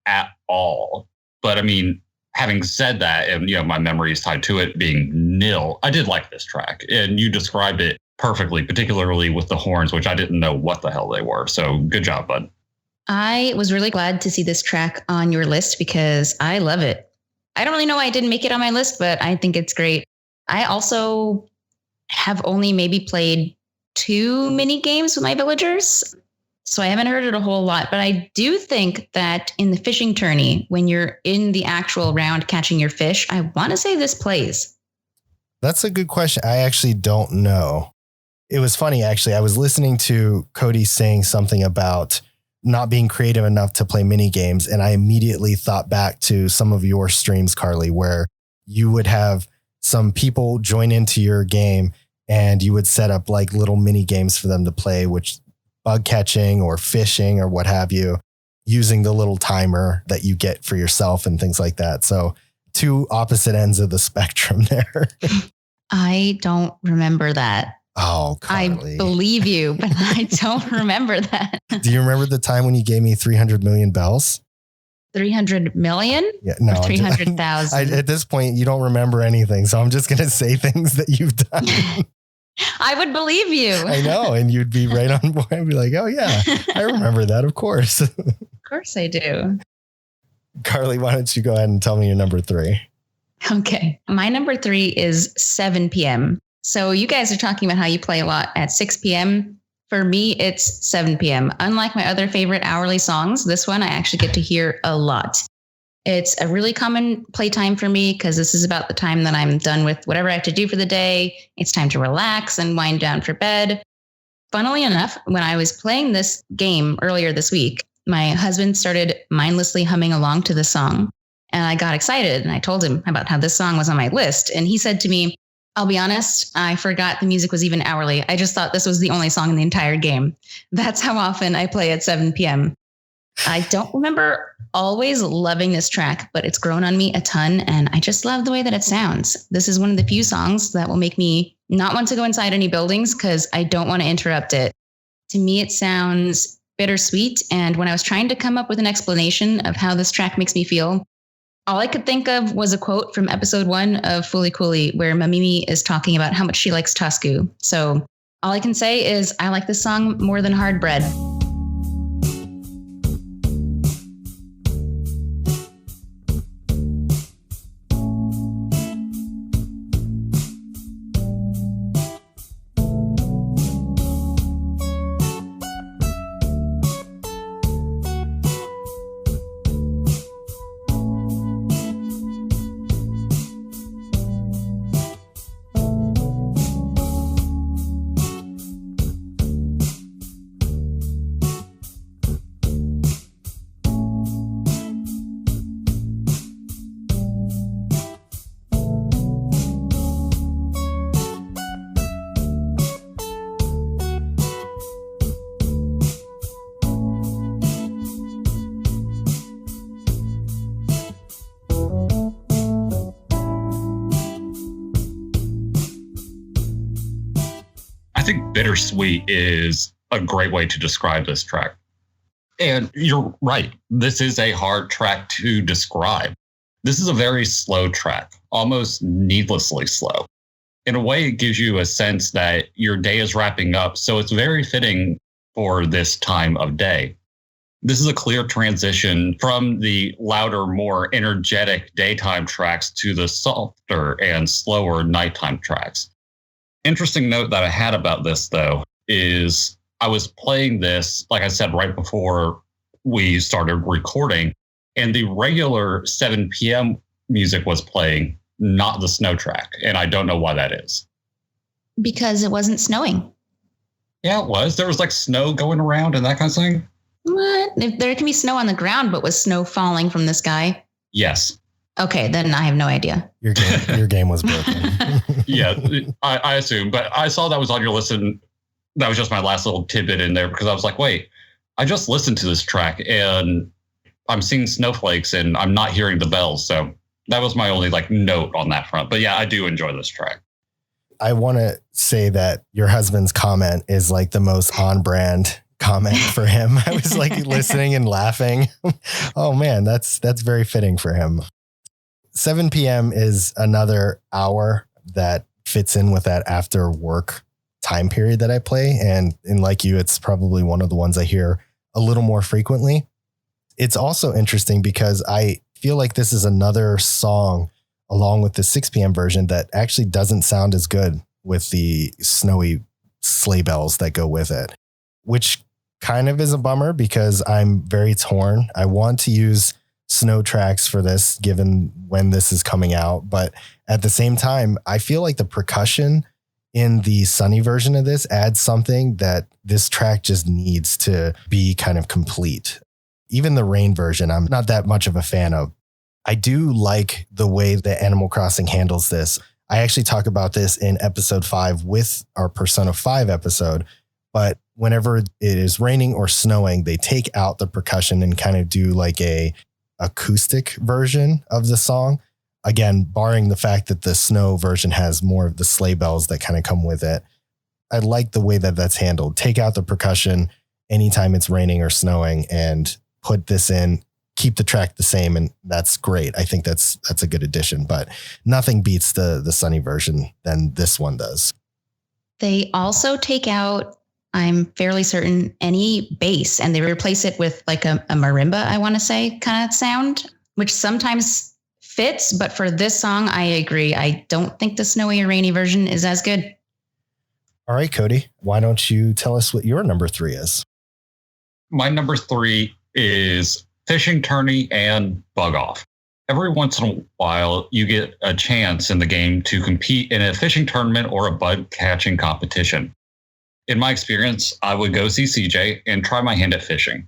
at all. But I mean, having said that, and my memory is tied to it being nil, I did like this track, and you described it perfectly, particularly with the horns, which I didn't know what the hell they were. So good job, bud. I was really glad to see this track on your list because I love it. I don't really know why I didn't make it on my list, but I think it's great. I also have only maybe played 2 mini games with my villagers, so I haven't heard it a whole lot. But I do think that in the fishing tourney, when you're in the actual round catching your fish, I want to say this plays. That's a good question. I actually don't know. It was funny, actually. I was listening to Cody saying something about not being creative enough to play mini games, and I immediately thought back to some of your streams, Carly, where you would have some people join into your game and you would set up like little mini games for them to play, which bug catching or fishing or what have you, using the little timer that you get for yourself and things like that. So 2 opposite ends of the spectrum there. I don't remember that. Oh, Carly. I believe you, but I don't remember that. Do you remember the time when you gave me 300 million bells? 300 million? Yeah, no. 300,000. At this point, you don't remember anything. So I'm just going to say things that you've done. I would believe you. I know. And you'd be right on board and be like, oh, yeah, I remember that. Of course. Of course I do. Carly, why don't you go ahead and tell me your number 3? Okay. My number 3 is 7 p.m. So you guys are talking about how you play a lot at 6 p.m. For me, it's 7 p.m. Unlike my other favorite hourly songs, this one I actually get to hear a lot. It's a really common playtime for me because this is about the time that I'm done with whatever I have to do for the day. It's time to relax and wind down for bed. Funnily enough, when I was playing this game earlier this week, my husband started mindlessly humming along to the song. And I got excited and I told him about how this song was on my list. And he said to me, I'll be honest, I forgot the music was even hourly. I just thought this was the only song in the entire game. That's how often I play at 7 p.m. I don't remember always loving this track, but it's grown on me a ton. And I just love the way that it sounds. This is one of the few songs that will make me not want to go inside any buildings because I don't want to interrupt it. To me, it sounds bittersweet. And when I was trying to come up with an explanation of how this track makes me feel, all I could think of was a quote from episode 1 of Fooly Cooly, where Mamimi is talking about how much she likes Toscu. So all I can say is I like this song more than Hard Bread. I think bittersweet is a great way to describe this track. And you're right. This is a hard track to describe. This is a very slow track, almost needlessly slow. In a way, it gives you a sense that your day is wrapping up. So it's very fitting for this time of day. This is a clear transition from the louder, more energetic daytime tracks to the softer and slower nighttime tracks. Interesting note that I had about this, though, is I was playing this, like I said, right before we started recording, and the regular 7 p.m. music was playing, not the snow track. And I don't know why that is. Because it wasn't snowing. Yeah, it was. There was like snow going around and that kind of thing. What? If there can be snow on the ground, but was snow falling from the sky? Yes. Okay, then I have no idea. Your game was broken. Yeah, I assume. But I saw that was on your list, and that was just my last little tidbit in there because I was like, wait, I just listened to this track and I'm seeing snowflakes and I'm not hearing the bells. So that was my only like note on that front. But yeah, I do enjoy this track. I want to say that your husband's comment is like the most on brand comment for him. I was like listening and laughing. Oh man, that's very fitting for him. 7 p.m. is another hour that fits in with that after work time period that I play. And like you, it's probably one of the ones I hear a little more frequently. It's also interesting because I feel like this is another song along with the 6 p.m. version that actually doesn't sound as good with the snowy sleigh bells that go with it, which kind of is a bummer because I'm very torn. I want to use snow tracks for this given when this is coming out. But at the same time, I feel like the percussion in the sunny version of this adds something that this track just needs to be kind of complete. Even the rain version, I'm not that much of a fan of. I do like the way that Animal Crossing handles this. I actually talk about this in episode 5 with our Persona 5 episode, but whenever it is raining or snowing, they take out the percussion and kind of do like a acoustic version of the song. Again, barring the fact that the snow version has more of the sleigh bells that kind of come with it. I like the way that that's handled. Take out the percussion anytime it's raining or snowing and put this in, keep the track the same. And that's great. I think that's a good addition, but nothing beats the sunny version than this one does. They also take out, I'm fairly certain, any bass, and they replace it with like a marimba, I want to say, kind of sound, which sometimes fits. But for this song, I agree. I don't think the snowy or rainy version is as good. All right, Cody, why don't you tell us what your number 3 is? My number 3 is Fishing Tourney and Bug Off. Every once in a while, you get a chance in the game to compete in a fishing tournament or a bug catching competition. In my experience, I would go see CJ and try my hand at fishing.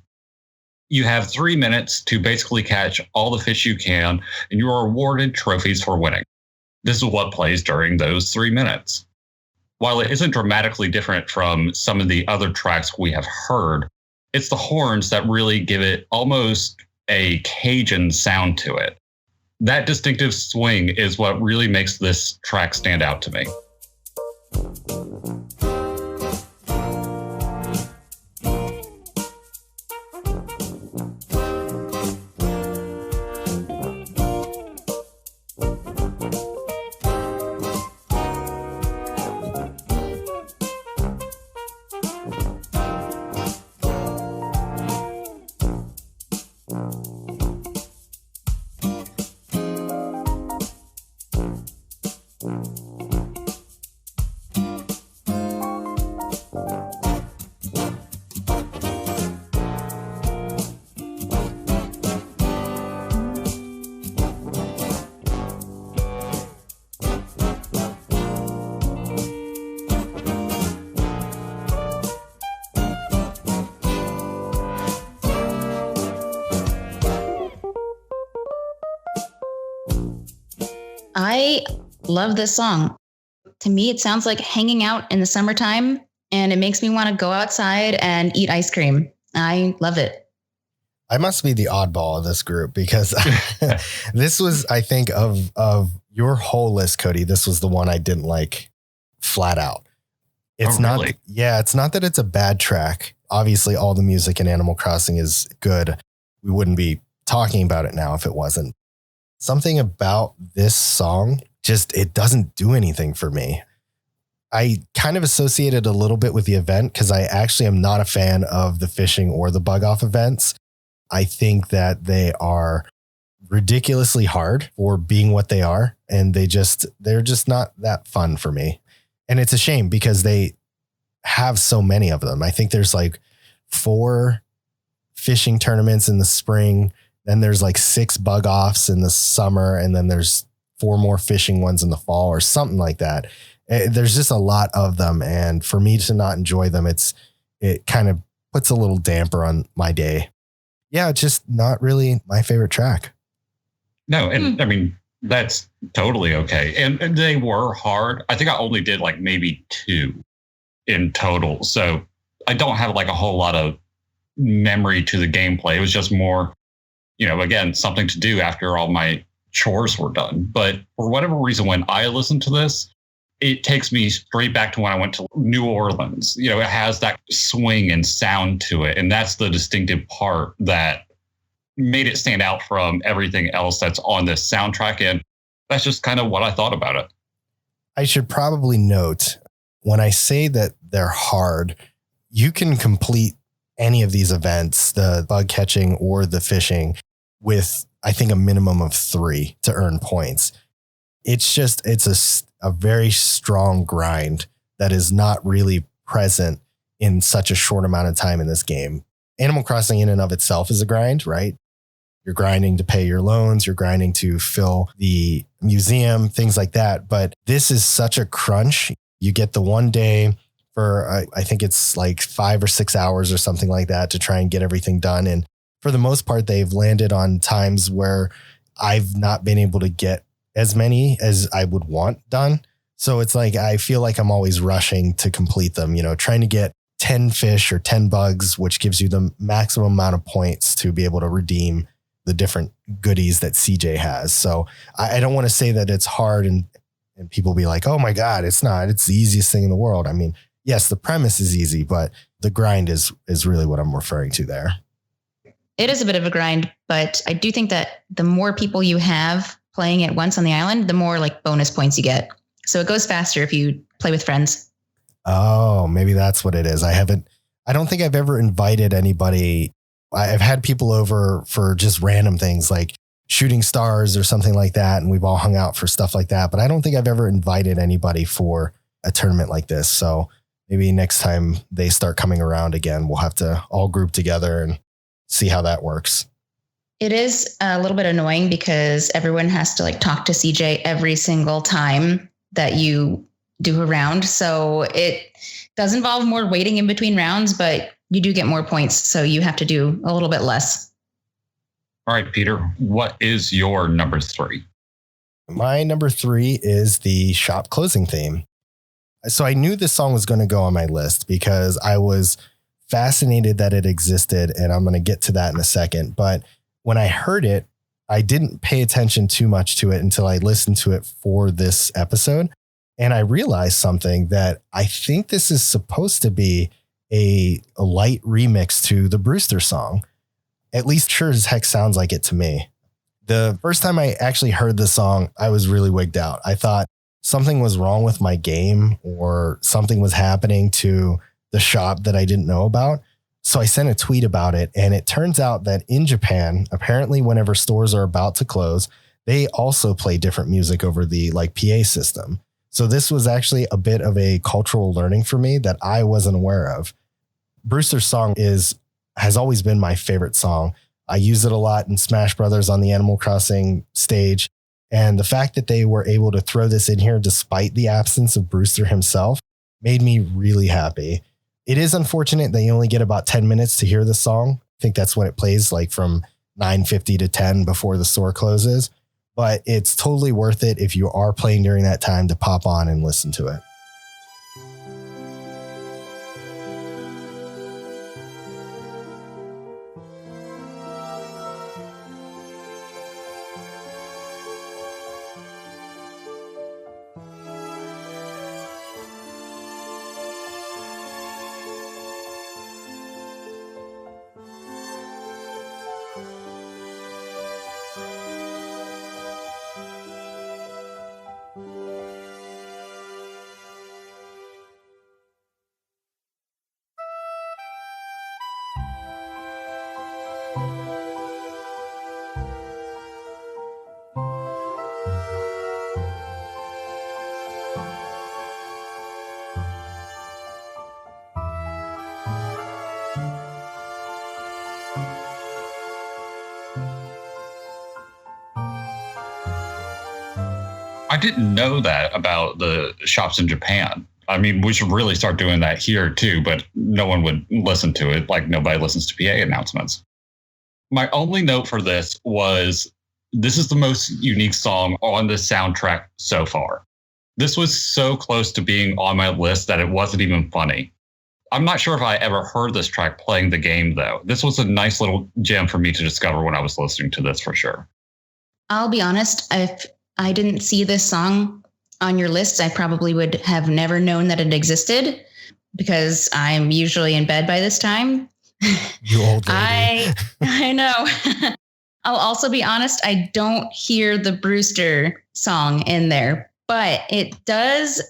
You have 3 minutes to basically catch all the fish you can, and you are awarded trophies for winning. This is what plays during those 3 minutes. While it isn't dramatically different from some of the other tracks we have heard, it's the horns that really give it almost a Cajun sound to it. That distinctive swing is what really makes this track stand out to me. I love this song. To me, it sounds like hanging out in the summertime, and it makes me want to go outside and eat ice cream. I love it. I must be the oddball of this group because this was, I think, of your whole list, Cody, this was the one I didn't like flat out. It's not, really? Yeah, it's not that it's a bad track. Obviously, all the music in Animal Crossing is good. We wouldn't be talking about it now if it wasn't. Something about this song, it doesn't do anything for me. I kind of associate it a little bit with the event because I actually am not a fan of the fishing or the bug off events. I think that they are ridiculously hard for being what they are. And they're just not that fun for me. And it's a shame because they have so many of them. I think there's like 4 fishing tournaments in the spring. Then there's like 6 bug offs in the summer. And then there's 4 more fishing ones in the fall or something like that. There's just a lot of them. And for me to not enjoy them, it kind of puts a little damper on my day. Yeah, it's just not really my favorite track. No, and I mean, that's totally okay. And they were hard. I think I only did like maybe 2 in total. So I don't have like a whole lot of memory to the gameplay. It was just more, again, something to do after all my chores were done. But for whatever reason, when I listened to this, it takes me straight back to when I went to New Orleans. You know, it has that swing and sound to it. And that's the distinctive part that made it stand out from everything else that's on this soundtrack. And that's just kind of what I thought about it. I should probably note, when I say that they're hard, you can complete any of these events, the bug catching or the fishing, with, I think, a minimum of 3 to earn points. It's a very strong grind that is not really present in such a short amount of time in this game. Animal Crossing in and of itself is a grind, right? You're grinding to pay your loans, you're grinding to fill the museum, things like that. But this is such a crunch. You get the one day for, I think it's like 5 or 6 hours or something like that to try and get everything done. And for the most part, they've landed on times where I've not been able to get as many as I would want done. So it's like, I feel like I'm always rushing to complete them, you know, trying to get 10 fish or 10 bugs, which gives you the maximum amount of points to be able to redeem the different goodies that CJ has. So I don't want to say that it's hard and people be like, oh my God, it's not, it's the easiest thing in the world. I mean, yes, the premise is easy, but the grind is really what I'm referring to there. It is a bit of a grind, but I do think that the more people you have playing at once on the island, the more like bonus points you get. So it goes faster if you play with friends. Oh, maybe that's what it is. I don't think I've ever invited anybody. I've had people over for just random things like shooting stars or something like that. And we've all hung out for stuff like that. But I don't think I've ever invited anybody for a tournament like this. So maybe next time they start coming around again, we'll have to all group together and see how that works. It is a little bit annoying because everyone has to like talk to CJ every single time that you do a round. So it does involve more waiting in between rounds, but you do get more points. So you have to do a little bit less. All right, Peter, what is your number 3? My number 3 is the shop closing theme. So I knew this song was going to go on my list because I was fascinated that it existed. And I'm going to get to that in a second. But when I heard it, I didn't pay attention too much to it until I listened to it for this episode. And I realized something, that I think this is supposed to be a light remix to the Brewster song. At least sure as heck sounds like it to me. The first time I actually heard the song, I was really wigged out. I thought something was wrong with my game or something was happening to the shop that I didn't know about. So I sent a tweet about it, and it turns out that in Japan, apparently whenever stores are about to close, they also play different music over the like PA system. So this was actually a bit of a cultural learning for me that I wasn't aware of. Brewster's song has always been my favorite song. I use it a lot in Smash Brothers on the Animal Crossing stage. And the fact that they were able to throw this in here despite the absence of Brewster himself made me really happy. It is unfortunate that you only get about 10 minutes to hear the song. I think that's when it plays, like from 9:50 to 10 before the store closes. But it's totally worth it if you are playing during that time to pop on and listen to it. I didn't know that about the shops in Japan. I mean, we should really start doing that here too, but no one would listen to it. Like nobody listens to PA announcements. My only note for this was, this is the most unique song on the soundtrack so far. This was so close to being on my list that it wasn't even funny. I'm not sure if I ever heard this track playing the game, though. This was a nice little gem for me to discover when I was listening to this, for sure. I'll be honest, if I didn't see this song on your list, I probably would have never known that it existed because I'm usually in bed by this time. You old lady. I know. I'll also be honest, I don't hear the Brewster song in there, but it does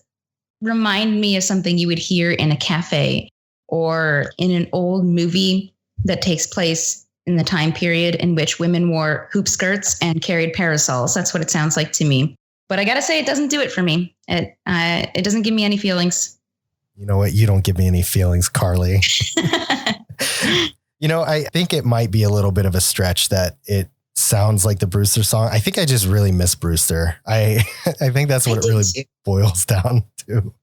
remind me of something you would hear in a cafe or in an old movie that takes place in the time period in which women wore hoop skirts and carried parasols. That's what it sounds like to me. But I got to say, it doesn't do it for me. It doesn't give me any feelings. You know what? You don't give me any feelings, Carly. I think it might be a little bit of a stretch that it sounds like the Brewster song. I think I just really miss Brewster. I think that's what it really boils down to.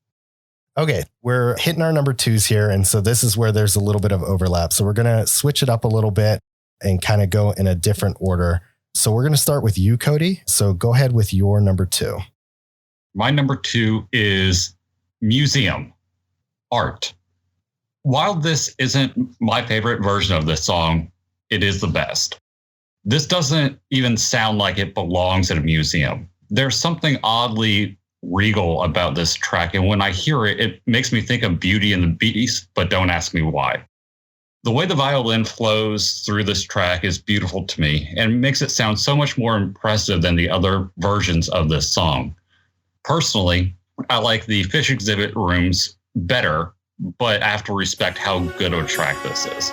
Okay, we're hitting our number 2s here. And so this is where there's a little bit of overlap. So we're going to switch it up a little bit and kind of go in a different order. So we're going to start with you, Cody. So go ahead with your number 2. My number 2 is museum art. While this isn't my favorite version of this song, it is the best. This doesn't even sound like it belongs at a museum. There's something oddly regal about this track, and when I hear it, it makes me think of Beauty and the Beast, but don't ask me why. The way the violin flows through this track is beautiful to me and makes it sound so much more impressive than the other versions of this song. Personally, I like the fish exhibit rooms better, but I have to respect how good of a track this is.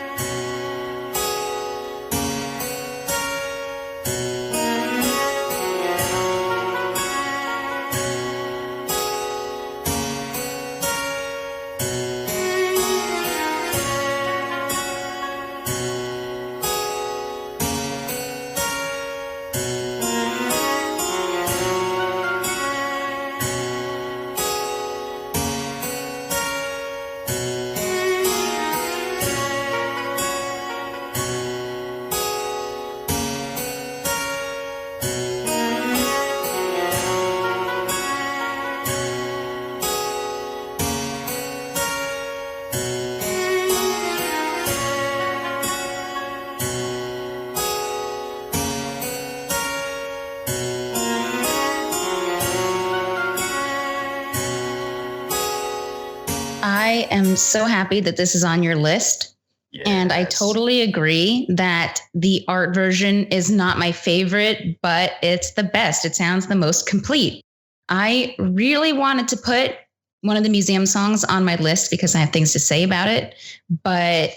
I am so happy that this is on your list. Yes. And I totally agree that the art version is not my favorite, but it's the best. It sounds the most complete. I really wanted to put one of the museum songs on my list because I have things to say about it. But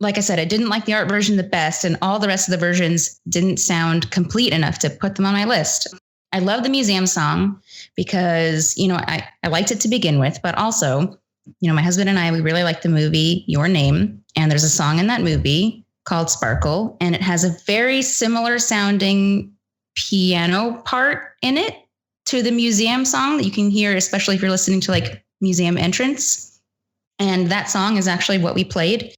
like I said, I didn't like the art version the best, and all the rest of the versions didn't sound complete enough to put them on my list. I love the museum song because, I liked it to begin with, but also, my husband and I, we really like the movie Your Name. And there's a song in that movie called Sparkle. And it has a very similar sounding piano part in it to the museum song that you can hear, especially if you're listening to like museum entrance. And that song is actually what we played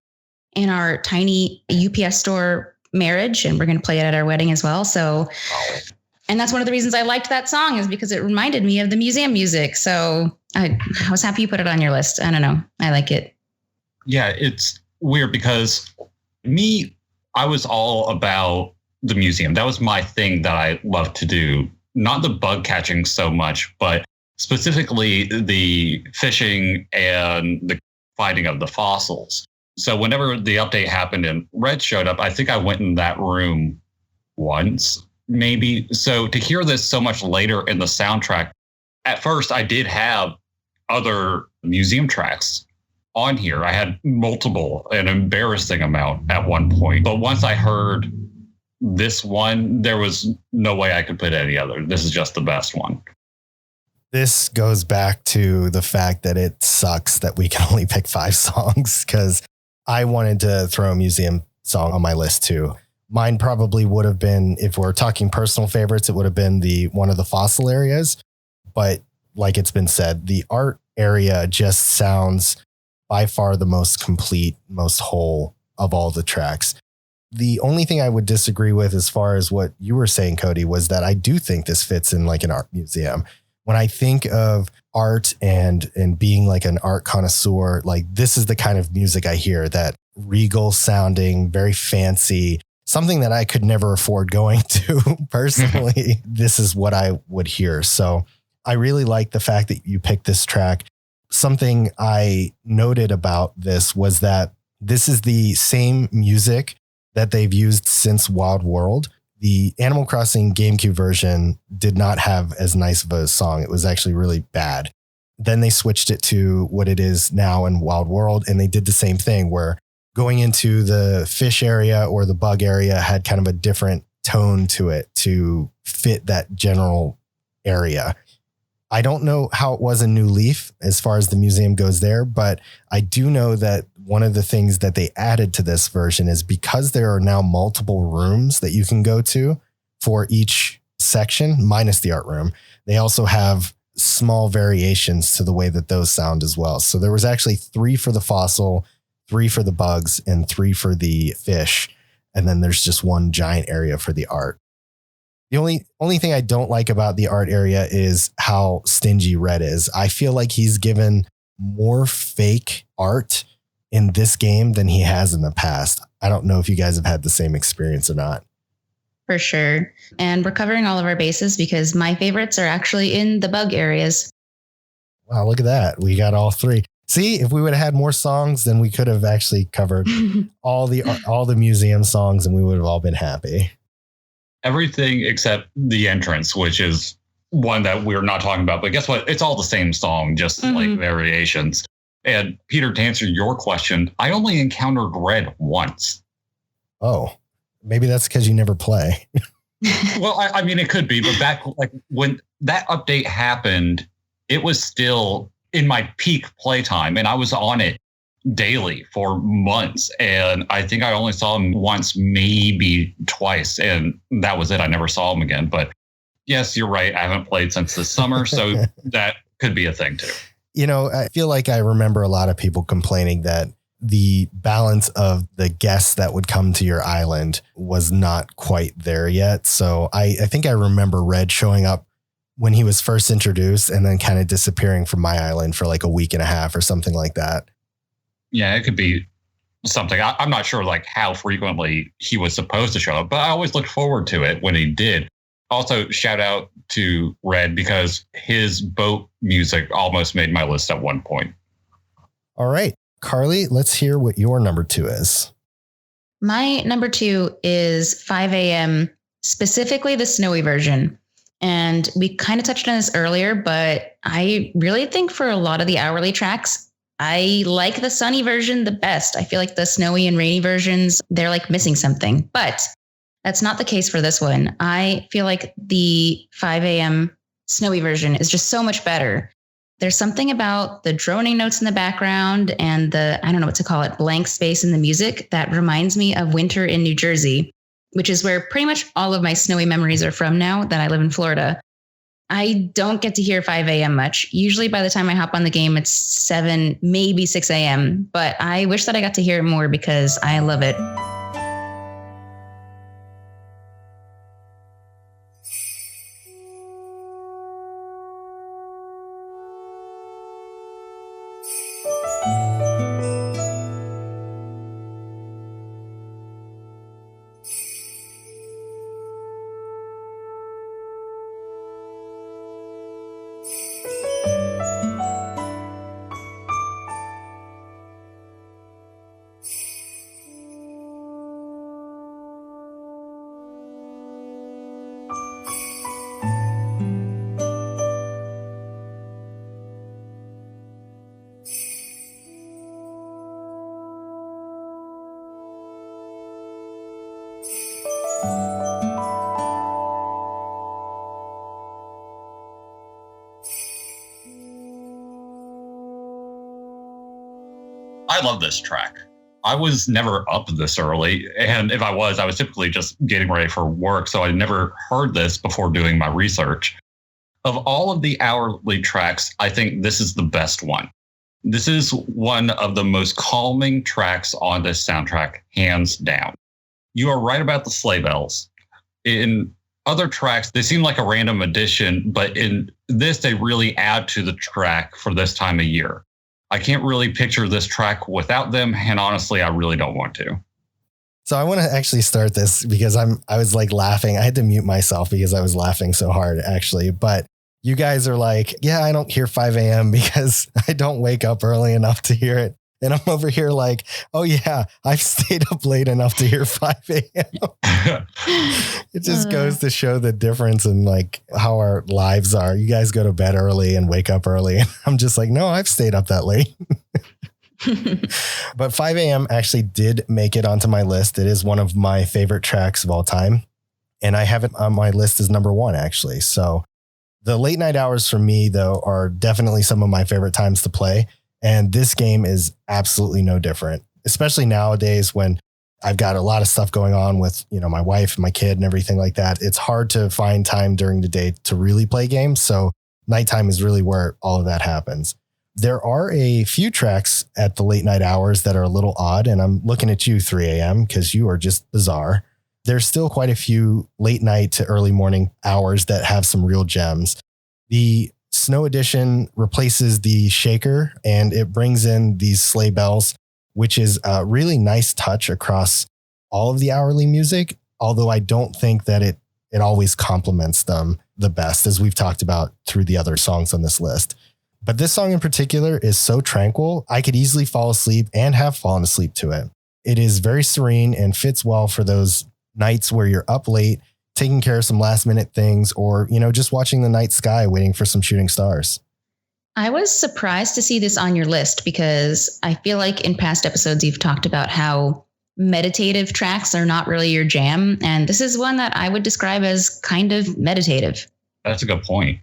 in our tiny UPS store marriage. And we're going to play it at our wedding as well. So, and that's one of the reasons I liked that song, is because it reminded me of the museum music. So I was happy you put it on your list. I don't know. I like it. Yeah, it's weird because I was all about the museum. That was my thing that I loved to do. Not the bug catching so much, but specifically the fishing and the finding of the fossils. So whenever the update happened and Red showed up, I think I went in that room once, maybe. So to hear this so much later in the soundtrack, at first I did have other museum tracks on here. I had multiple, an embarrassing amount at one point. But once I heard this one, there was no way I could put any other. This is just the best one. This goes back to the fact that it sucks that we can only pick 5 songs, because I wanted to throw a museum song on my list too. Mine probably would have been, if we're talking personal favorites, it would have been one of the fossil areas. But like it's been said, the art area just sounds by far the most complete, most whole of all the tracks. The only thing I would disagree with as far as what you were saying, Cody, was that I do think this fits in like an art museum. When I think of art and being like an art connoisseur, like this is the kind of music I hear, that regal sounding, very fancy, something that I could never afford going to personally. This is what I would hear. So I really like the fact that you picked this track. Something I noted about this was that this is the same music that they've used since Wild World. The Animal Crossing GameCube version did not have as nice of a song. It was actually really bad. Then they switched it to what it is now in Wild World, and they did the same thing where going into the fish area or the bug area had kind of a different tone to it to fit that general area. I don't know how it was in New Leaf as far as the museum goes there, but I do know that one of the things that they added to this version is because there are now multiple rooms that you can go to for each section, minus the art room. They also have small variations to the way that those sound as well. So there was actually 3 for the fossil, 3 for the bugs, and 3 for the fish. And then there's just one giant area for the art. The only thing I don't like about the art area is how stingy Red is. I feel like he's given more fake art in this game than he has in the past. I don't know if you guys have had the same experience or not. For sure. And we're covering all of our bases because my favorites are actually in the bug areas. Wow, look at that. We got all 3. See, if we would have had more songs, then we could have actually covered all the museum songs and we would have all been happy. Everything except the entrance, which is one that we're not talking about. But guess what? It's all the same song, just like variations. And Peter, to answer your question, I only encountered Red once. Oh, maybe that's because you never play. Well, I mean, it could be. But back like when that update happened, it was still in my peak playtime. And I was on it daily for months, and I think I only saw him once, maybe twice, and that was it. I never saw him again. But yes, you're right. I haven't played since this summer, so that could be a thing too. You know, I feel like I remember a lot of people complaining that the balance of the guests that would come to your island was not quite there yet. So I think I remember Red showing up when he was first introduced and then kind of disappearing from my island for like a week and a half or something like that. Yeah, it could be something. I'm not sure like how frequently he was supposed to show up, but I always looked forward to it when he did. Also, shout out to Red because his boat music almost made my list at one point. All right, Carly, let's hear what your number 2 is. My number 2 is 5 a.m., specifically the snowy version. And we kind of touched on this earlier, but I really think for a lot of the hourly tracks, I like the sunny version the best. I feel like the snowy and rainy versions, they're like missing something, but that's not the case for this one. I feel like the 5 a.m. snowy version is just so much better. There's something about the droning notes in the background and the, I don't know what to call it, blank space in the music that reminds me of winter in New Jersey, which is where pretty much all of my snowy memories are from now that I live in Florida. I don't get to hear 5 a.m. much. Usually by the time I hop on the game, it's 7, maybe 6 a.m. But I wish that I got to hear it more because I love it. I love this track. I was never up this early. And if I was typically just getting ready for work. So I never heard this before doing my research. Of all of the hourly tracks, I think this is the best one. This is one of the most calming tracks on this soundtrack, hands down. You are right about the sleigh bells. In other tracks, they seem like a random addition, but in this, they really add to the track for this time of year. I can't really picture this track without them, and honestly, I really don't want to. So I want to actually start this because I was like laughing. I had to mute myself because I was laughing so hard, actually. But You guys are like, yeah, I don't hear 5 a.m. because I don't wake up early enough to hear it. And I'm over here like, oh yeah, I've stayed up late enough to hear 5 a.m. It just goes to show the difference in like how our lives are. You guys go to bed early and wake up early. And I'm just like, no, I've stayed up that late. But 5 a.m. actually did make it onto my list. It is one of my favorite tracks of all time. And I have it on my list as number 1, actually. So the late night hours for me, though, are definitely some of my favorite times to play. And this game is absolutely no different, especially nowadays when I've got a lot of stuff going on with, my wife and my kid and everything like that. It's hard to find time during the day to really play games. So nighttime is really where all of that happens. There are a few tracks at the late night hours that are a little odd. And I'm looking at you, 3 a.m., because you are just bizarre. There's still quite a few late night to early morning hours that have some real gems. The Snow Edition replaces the shaker and it brings in these sleigh bells, which is a really nice touch across all of the hourly music. Although I don't think that it always complements them the best, as we've talked about through the other songs on this list. But this song in particular is so tranquil, I could easily fall asleep and have fallen asleep to it. It is very serene and fits well for those nights where you're up late, taking care of some last minute things, or, just watching the night sky, waiting for some shooting stars. I was surprised to see this on your list because I feel like in past episodes, you've talked about how meditative tracks are not really your jam. And this is one that I would describe as kind of meditative. That's a good point.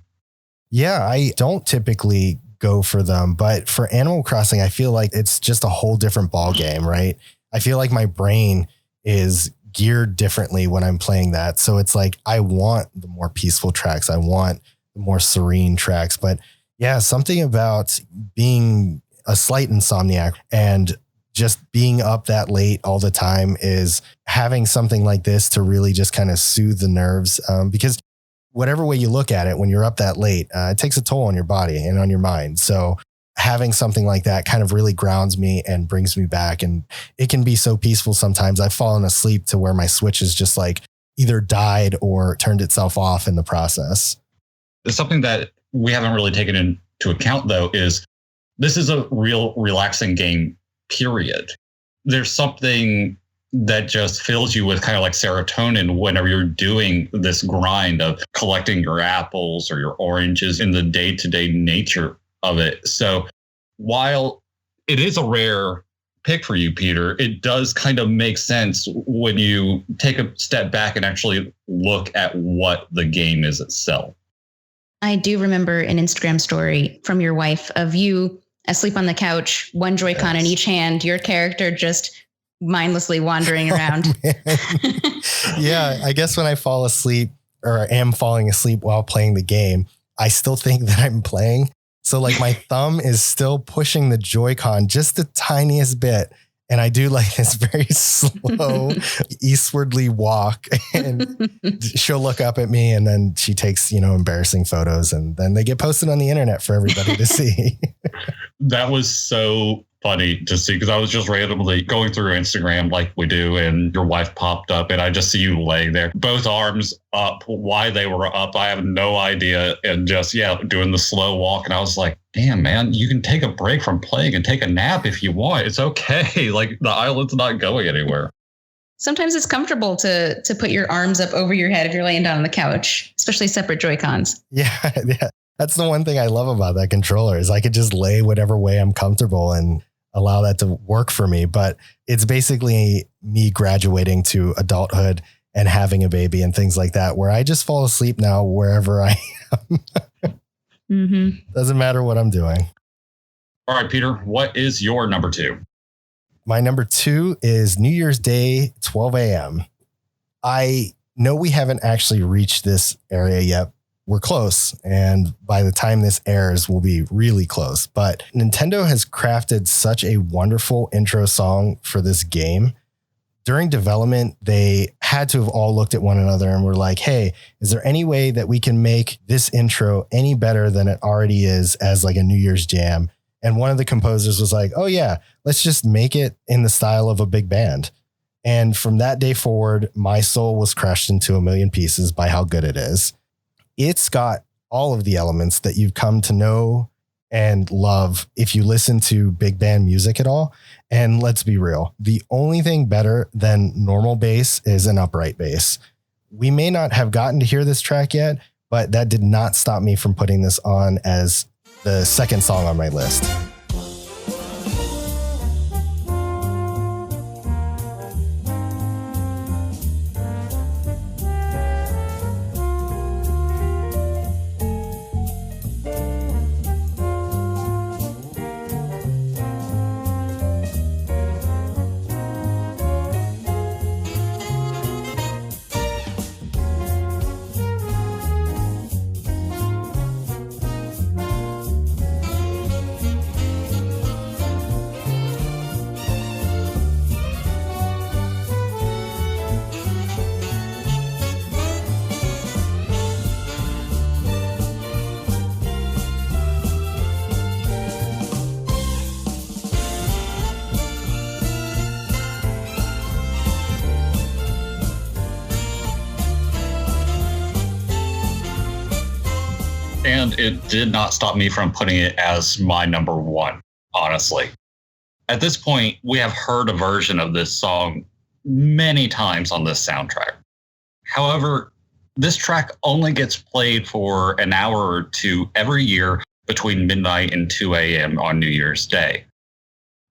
Yeah, I don't typically go for them, but for Animal Crossing, I feel like it's just a whole different ball game, right? I feel like my brain is geared differently when I'm playing that. So it's like, I want the more peaceful tracks. I want the more serene tracks. But yeah, something about being a slight insomniac and just being up that late all the time is having something like this to really just kind of soothe the nerves. Because whatever way you look at it, when you're up that late, it takes a toll on your body and on your mind. So having something like that kind of really grounds me and brings me back. And it can be so peaceful sometimes. I've fallen asleep to where my Switch is just like either died or turned itself off in the process. Something that we haven't really taken into account, though, is this is a real relaxing game, period. There's something that just fills you with kind of like serotonin whenever you're doing this grind of collecting your apples or your oranges in the day-to-day nature of it. So while it is a rare pick for you, Peter, it does kind of make sense when you take a step back and actually look at what the game is itself. I do remember an Instagram story from your wife of you asleep on the couch, one Joy-Con in each hand, your character just mindlessly wandering around. Yeah, I guess when I fall asleep or am falling asleep while playing the game, I still think that I'm playing. So like my thumb is still pushing the Joy-Con just the tiniest bit. And I do like this very slow eastwardly walk, and she'll look up at me and then she takes, embarrassing photos, and then they get posted on the internet for everybody to see. That was so funny to see, because I was just randomly going through Instagram like we do, and your wife popped up and I just see you laying there, both arms up. Why they were up, I have no idea. And just, doing the slow walk. And I was like, damn, man, you can take a break from playing and take a nap if you want. It's okay. Like the island's not going anywhere. Sometimes it's comfortable to put your arms up over your head if you're laying down on the couch, especially separate Joy-Cons. Yeah. That's the one thing I love about that controller is I could just lay whatever way I'm comfortable and allow that to work for me. But it's basically me graduating to adulthood and having a baby and things like that, where I just fall asleep now wherever I am. Mm-hmm. Doesn't matter what I'm doing. All right, Peter, what is your number 2? My number 2 is New Year's Day, 12 a.m. I know we haven't actually reached this area yet. We're close, and by the time this airs, we'll be really close. But Nintendo has crafted such a wonderful intro song for this game. During development, they had to have all looked at one another and were like, hey, is there any way that we can make this intro any better than it already is as like a New Year's jam? And one of the composers was like, oh yeah, let's just make it in the style of a big band. And from that day forward, my soul was crushed into a million pieces by how good it is. It's got all of the elements that you've come to know and love if you listen to big band music at all. And let's be real, the only thing better than normal bass is an upright bass. We may not have gotten to hear this track yet, but that did not stop me from putting this on as the second song on my list. And it did not stop me from putting it as my number one, honestly. At this point, we have heard a version of this song many times on this soundtrack. However, this track only gets played for an hour or two every year between midnight and 2 a.m. on New Year's Day.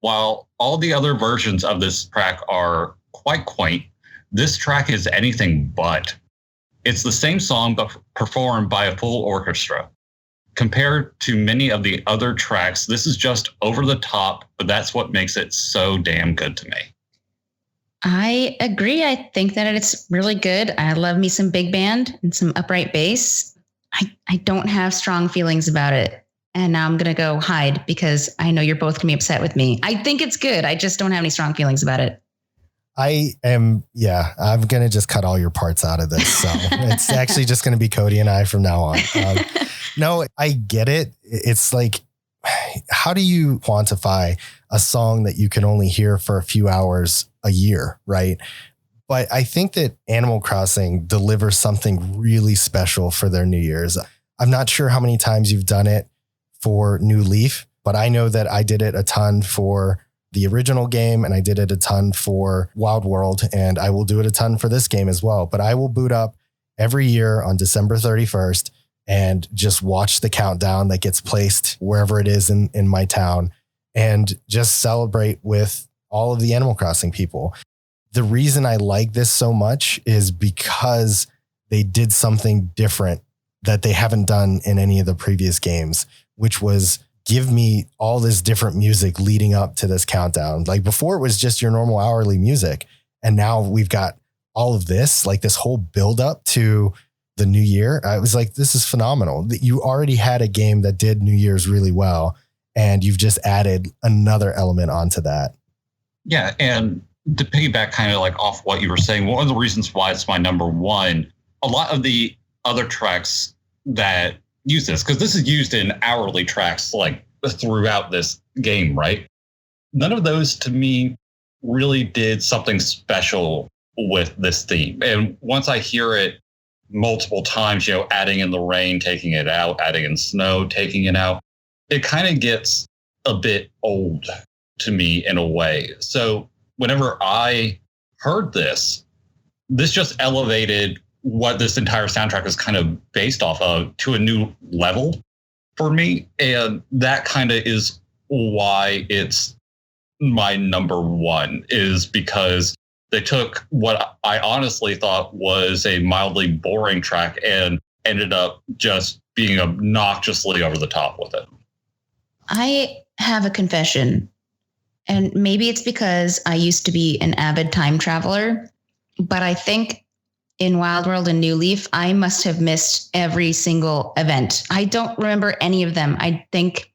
While all the other versions of this track are quite quaint, this track is anything but. It's the same song, but performed by a full orchestra. Compared to many of the other tracks, this is just over the top, but that's what makes it so damn good to me. I agree. I think that it's really good. I love me some big band and some upright bass. I don't have strong feelings about it. And now I'm going to go hide because I know you're both going to be upset with me. I think it's good. I just don't have any strong feelings about it. I'm going to just cut all your parts out of this. So it's actually just going to be Cody and I from now on. No, I get it. It's like, how do you quantify a song that you can only hear for a few hours a year, right? But I think that Animal Crossing delivers something really special for their New Year's. I'm not sure how many times you've done it for New Leaf, but I know that I did it a ton for the original game, and I did it a ton for Wild World, and I will do it a ton for this game as well. But I will boot up every year on December 31st and just watch the countdown that gets placed wherever it is in my town and just celebrate with all of the Animal Crossing people. The reason I like this so much is because they did something different that they haven't done in any of the previous games, which was give me all this different music leading up to this countdown. Like before it was just your normal hourly music. And now we've got all of this, like this whole build up to the new year. I was like, this is phenomenal. You already had a game that did New Year's really well, and you've just added another element onto that. Yeah. And to piggyback kind of like off what you were saying, one of the reasons why it's my number one, a lot of the other tracks that use this, because this is used in hourly tracks like throughout this game, right? None of those to me really did something special with this theme. And once I hear it multiple times, adding in the rain, taking it out, adding in snow, taking it out, it kind of gets a bit old to me in a way. So whenever I heard this just elevated what this entire soundtrack is kind of based off of to a new level for me. And that kind of is why it's my number one, is because they took what I honestly thought was a mildly boring track and ended up just being obnoxiously over the top with it. I have a confession, and maybe it's because I used to be an avid time traveler, but I think in Wild World and New Leaf, I must have missed every single event. I don't remember any of them. I think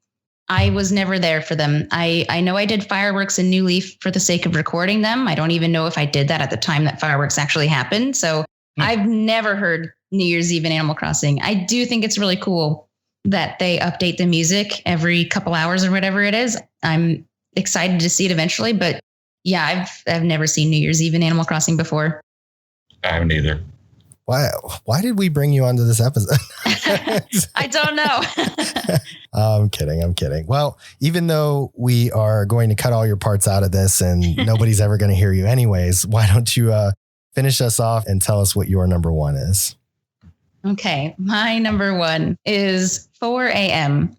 I was never there for them. I know I did fireworks in New Leaf for the sake of recording them. I don't even know if I did that at the time that fireworks actually happened. So I've never heard New Year's Eve in Animal Crossing. I do think it's really cool that they update the music every couple hours or whatever it is. I'm excited to see it eventually, but yeah, I've never seen New Year's Eve in Animal Crossing before. I haven't either. Why did we bring you onto this episode? I don't know. I'm kidding. Well, even though we are going to cut all your parts out of this and nobody's ever going to hear you anyways, why don't you finish us off and tell us what your number one is? Okay. My number one is 4 a.m.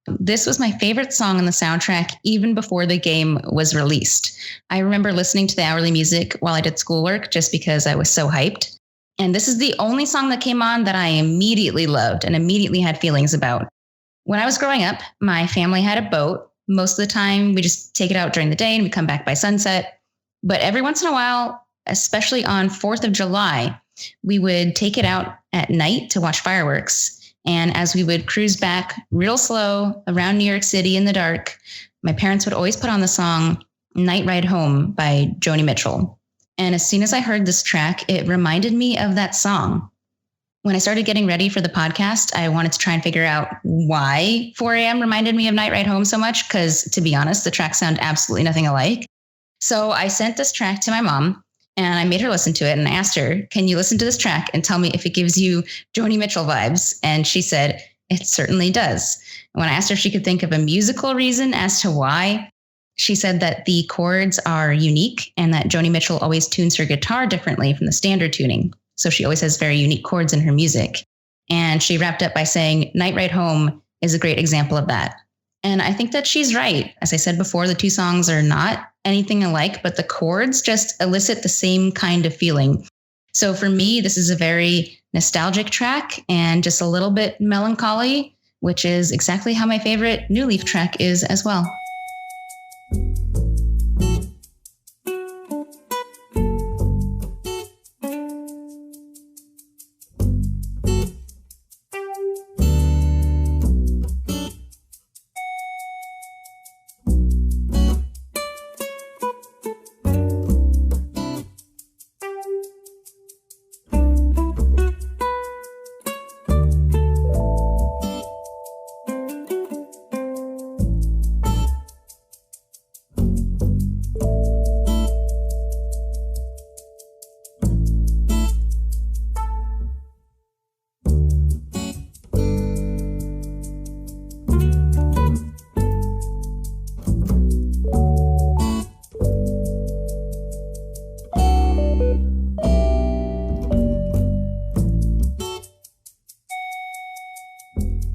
This was my favorite song on the soundtrack, even before the game was released. I remember listening to the hourly music while I did schoolwork just because I was so hyped. And this is the only song that came on that I immediately loved and immediately had feelings about. When I was growing up, my family had a boat. Most of the time, we just take it out during the day and we come back by sunset. But every once in a while, especially on 4th of July, we would take it out at night to watch fireworks. And as we would cruise back real slow around New York City in the dark, my parents would always put on the song Night Ride Home by Joni Mitchell. And as soon as I heard this track, it reminded me of that song. When I started getting ready for the podcast, I wanted to try and figure out why 4 a.m. reminded me of Night Ride Home so much, because to be honest, the tracks sound absolutely nothing alike. So I sent this track to my mom and I made her listen to it. And I asked her, can you listen to this track and tell me if it gives you Joni Mitchell vibes? And she said, it certainly does. And when I asked her if she could think of a musical reason as to why, she said that the chords are unique and that Joni Mitchell always tunes her guitar differently from the standard tuning. So she always has very unique chords in her music. And she wrapped up by saying, Night Ride Home is a great example of that. And I think that she's right. As I said before, the two songs are not anything alike, but the chords just elicit the same kind of feeling. So for me, this is a very nostalgic track and just a little bit melancholy, which is exactly how my favorite New Leaf track is as well.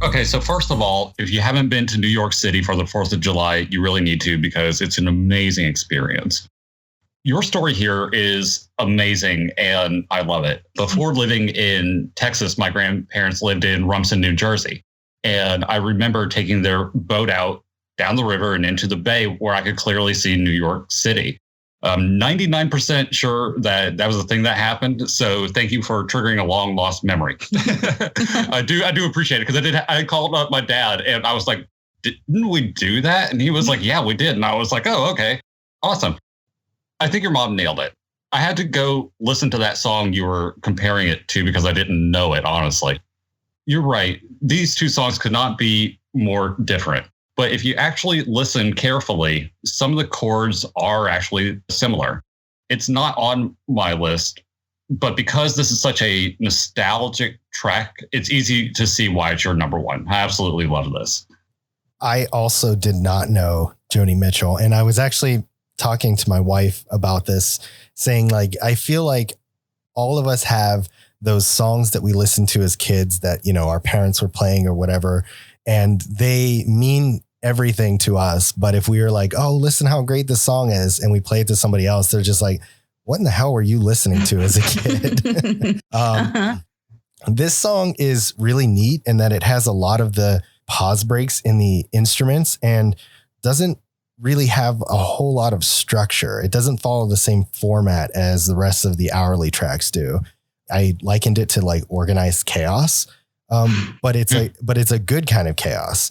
Okay, so first of all, if you haven't been to New York City for the 4th of July, you really need to, because it's an amazing experience. Your story here is amazing, and I love it. Before living in Texas, my grandparents lived in Rumson, New Jersey. And I remember taking their boat out down the river and into the bay where I could clearly see New York City. I'm 99% sure that was the thing that happened. So thank you for triggering a long lost memory. I do appreciate it, because I called up my dad and I was like, didn't we do that? And he was like, yeah, we did. And I was like, oh, okay, awesome. I think your mom nailed it. I had to go listen to that song you were comparing it to because I didn't know it, honestly. You're right. These two songs could not be more different. But if you actually listen carefully, some of the chords are actually similar. It's not on my list, but because this is such a nostalgic track, it's easy to see why it's your number one. I absolutely love this. I also did not know Joni Mitchell. And I was actually talking to my wife about this, saying, like, I feel like all of us have those songs that we listened to as kids that, you know, our parents were playing or whatever, and they mean everything to us. But if we were like, oh, listen how great this song is, and we play it to somebody else, they're just like, what in the hell were you listening to as a kid? This song is really neat in that it has a lot of the pause breaks in the instruments and doesn't really have a whole lot of structure. It doesn't follow the same format as the rest of the hourly tracks do. I likened it to like organized chaos, but it's a good kind of chaos.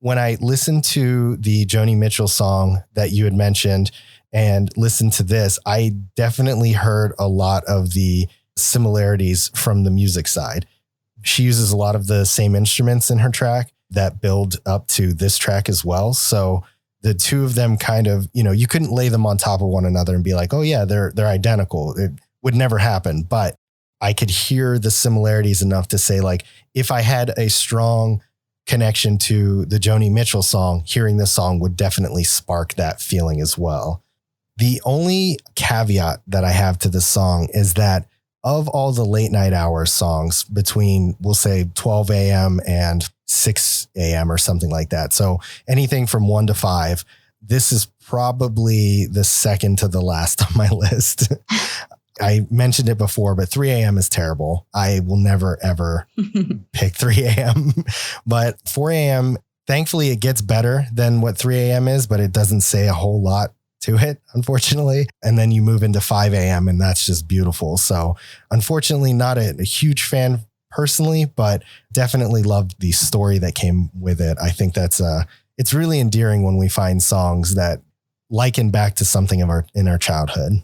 When I listened to the Joni Mitchell song that you had mentioned and listened to this, I definitely heard a lot of the similarities from the music side. She uses a lot of the same instruments in her track that build up to this track as well. So the two of them kind of, you know, you couldn't lay them on top of one another and be like, oh yeah, they're identical. It would never happen. But I could hear the similarities enough to say, like, if I had a strong connection to the Joni Mitchell song, hearing this song would definitely spark that feeling as well. The only caveat that I have to this song is that of all the late night hours songs between, we'll say 12 a.m. and 6 a.m. or something like that. So anything from 1 to 5, this is probably the second to the last on my list. I mentioned it before, but 3 a.m. is terrible. I will never, ever pick 3 a.m. But 4 a.m., thankfully it gets better than what 3 a.m. is, but it doesn't say a whole lot to it, unfortunately. And then you move into 5 a.m. and that's just beautiful. So unfortunately, not a huge fan personally, but definitely loved the story that came with it. I think that's it's really endearing when we find songs that liken back to something in our childhood.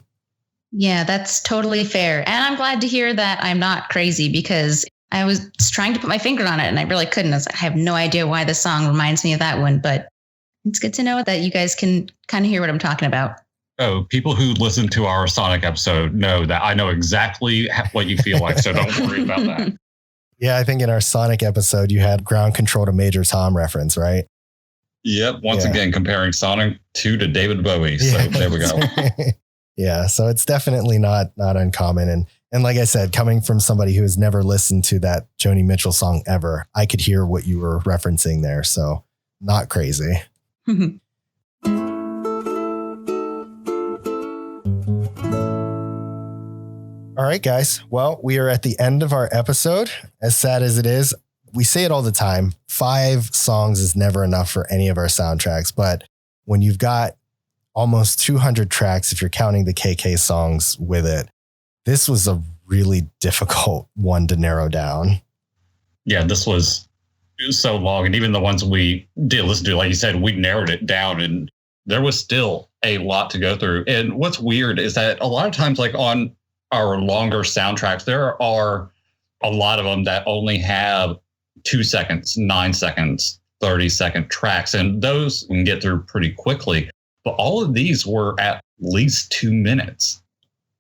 Yeah, that's totally fair. And I'm glad to hear that I'm not crazy, because I was trying to put my finger on it and I really couldn't. I have no idea why the song reminds me of that one, but it's good to know that you guys can kind of hear what I'm talking about. Oh, people who listen to our Sonic episode know that I know exactly what you feel like, so don't worry about that. Yeah, I think in our Sonic episode, you had Ground Control to Major Tom reference, right? Yep. Once again, comparing Sonic 2 to David Bowie. So there we go. Yeah, so it's definitely not uncommon. And like I said, coming from somebody who has never listened to that Joni Mitchell song ever, I could hear what you were referencing there. So not crazy. All right, guys. Well, we are at the end of our episode. As sad as it is, we say it all the time. 5 songs is never enough for any of our soundtracks. But when you've got almost 200 tracks, if you're counting the KK songs with it, this was a really difficult one to narrow down. Yeah, this was so long. And even the ones we did listen to, like you said, we narrowed it down and there was still a lot to go through. And what's weird is that a lot of times, like on our longer soundtracks, there are a lot of them that only have 2 seconds, 9 seconds, 30-second tracks. And those we can get through pretty quickly. But all of these were at least 2 minutes.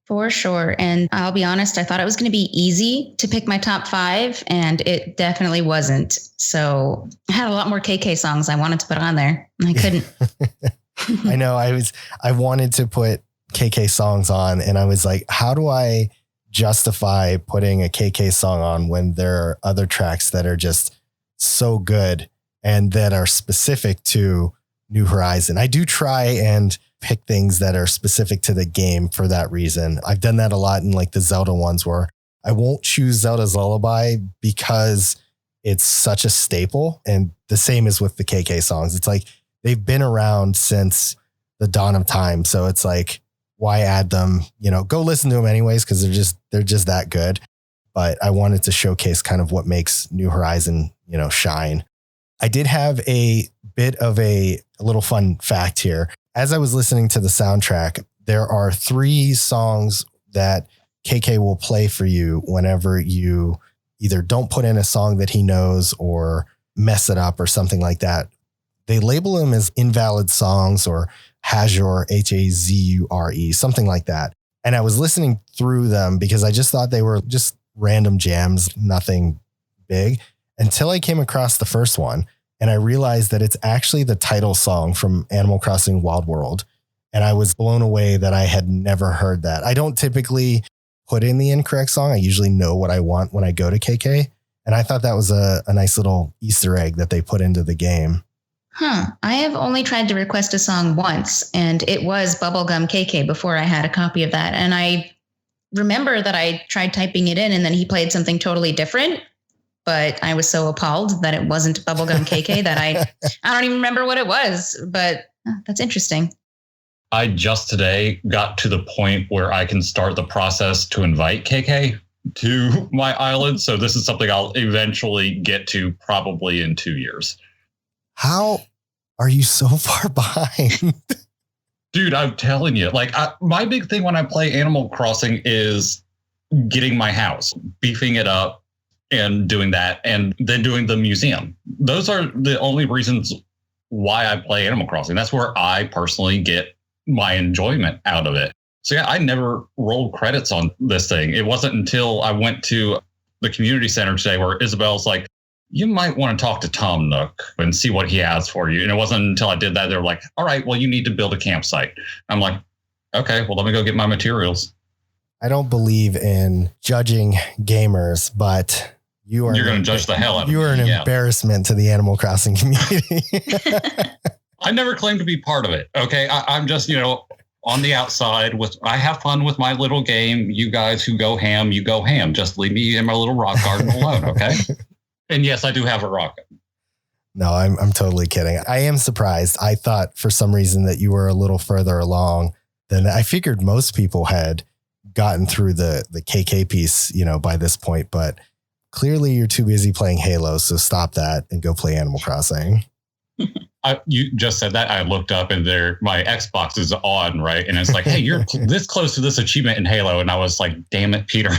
For sure. And I'll be honest, I thought it was going to be easy to pick my top 5, and it definitely wasn't. So I had a lot more KK songs I wanted to put on there, and I couldn't. I know. I wanted to put KK songs on, and I was like, how do I justify putting a KK song on when there are other tracks that are just so good and that are specific to New Horizon? I do try and pick things that are specific to the game for that reason. I've done that a lot in like the Zelda ones where I won't choose Zelda's Lullaby because it's such a staple. And the same is with the KK songs. It's like they've been around since the dawn of time. So it's like, why add them? You know, go listen to them anyways, because they're just that good. But I wanted to showcase kind of what makes New Horizon, you know, shine. I did have a bit of a little fun fact here. As I was listening to the soundtrack, there are 3 songs that KK will play for you whenever you either don't put in a song that he knows or mess it up or something like that. They label them as invalid songs or Hazure, Hazure, something like that. And I was listening through them because I just thought they were just random jams, nothing big, until I came across the first one. And I realized that it's actually the title song from Animal Crossing Wild World. And I was blown away that I had never heard that. I don't typically put in the incorrect song. I usually know what I want when I go to KK. And I thought that was a nice little Easter egg that they put into the game. I have only tried to request a song once, and it was Bubblegum KK before I had a copy of that. And I remember that I tried typing it in and then he played something totally different. But I was so appalled that it wasn't Bubblegum KK that I don't even remember what it was. But that's interesting. I just today got to the point where I can start the process to invite KK to my island. So this is something I'll eventually get to probably in 2 years. How are you so far behind? Dude, I'm telling you, like my big thing when I play Animal Crossing is getting my house, beefing it up, and doing that, and then doing the museum. Those are the only reasons why I play Animal Crossing. That's where I personally get my enjoyment out of it. So yeah, I never rolled credits on this thing. It wasn't until I went to the community center today where Isabel's like, you might want to talk to Tom Nook and see what he has for you. And it wasn't until I did that, they were like, all right, well, you need to build a campsite. I'm like, okay, well, let me go get my materials. I don't believe in judging gamers, but you're going to judge the hell out of me. You are an embarrassment to the Animal Crossing community. I never claimed to be part of it. Okay. I'm just, on the outside I have fun with my little game. You guys who go ham, you go ham. Just leave me in my little rock garden alone. Okay. And yes, I do have a rock. No, I'm totally kidding. I am surprised. I thought for some reason that you were a little further along than I figured most people had gotten through the KK piece, by this point, but clearly you're too busy playing Halo. So stop that and go play Animal Crossing. You just said that. I looked up and my Xbox is on, right? And it's like, hey, you're this close to this achievement in Halo. And I was like, damn it, Peter.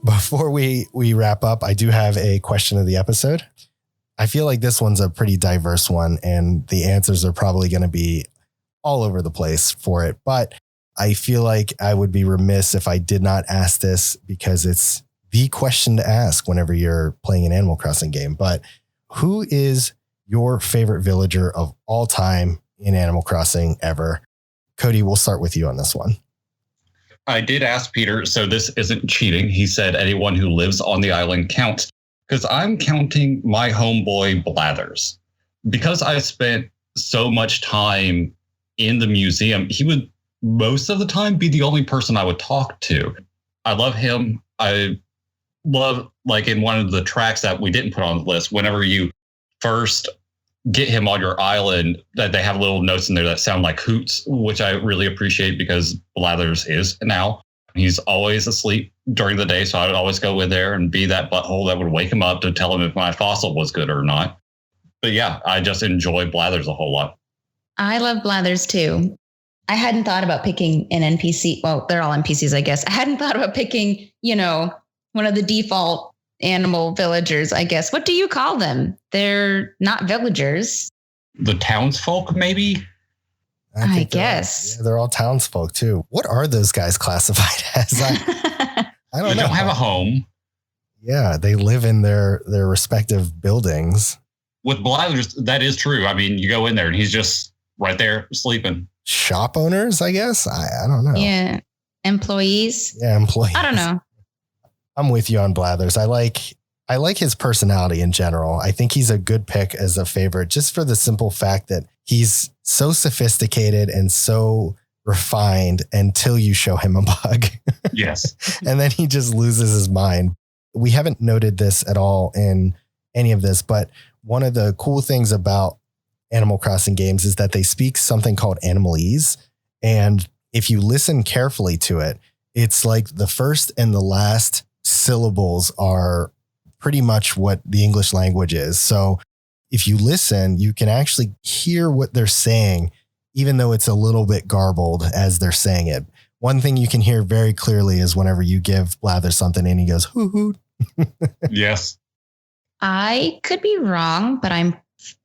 Before we wrap up, I do have a question of the episode. I feel like this one's a pretty diverse one and the answers are probably going to be all over the place for it. But I feel like I would be remiss if I did not ask this because it's the question to ask whenever you're playing an Animal Crossing game. But who is your favorite villager of all time in Animal Crossing ever? Cody, we'll start with you on this one. I did ask Peter, so this isn't cheating. He said anyone who lives on the island counts, because I'm counting my homeboy Blathers. Because I spent so much time in the museum, he would most of the time be the only person I would talk to. I love him. I love, like in one of the tracks that we didn't put on the list, whenever you first get him on your island, that they have little notes in there that sound like hoots, which I really appreciate because Blathers is now. He's always asleep during the day, so I would always go in there and be that butthole that would wake him up to tell him if my fossil was good or not. But yeah, I just enjoy Blathers a whole lot. I love Blathers too. I hadn't thought about picking an NPC. Well, they're all NPCs, I guess. I hadn't thought about picking, one of the default animal villagers, I guess. What do you call them? They're not villagers. The townsfolk, maybe? I guess. They're all townsfolk too. What are those guys classified as? I don't know. They don't have a home. Yeah, they live in their respective buildings. With Blathers, that is true. I mean, you go in there and he's just right there sleeping. Shop owners, I guess. I don't know. Yeah. Employees. Yeah, employees. I don't know. I'm with you on Blathers. I like his personality in general. I think he's a good pick as a favorite, just for the simple fact that he's so sophisticated and so refined until you show him a bug. Yes. And then he just loses his mind. We haven't noted this at all in any of this, but one of the cool things about Animal Crossing games is that they speak something called Animalese. And if you listen carefully to it, it's like the first and the last syllables are pretty much what the English language is. So if you listen, you can actually hear what they're saying, even though it's a little bit garbled as they're saying it. One thing you can hear very clearly is whenever you give Blathers something and he goes, hoo hoo. Yes. I could be wrong, but I'm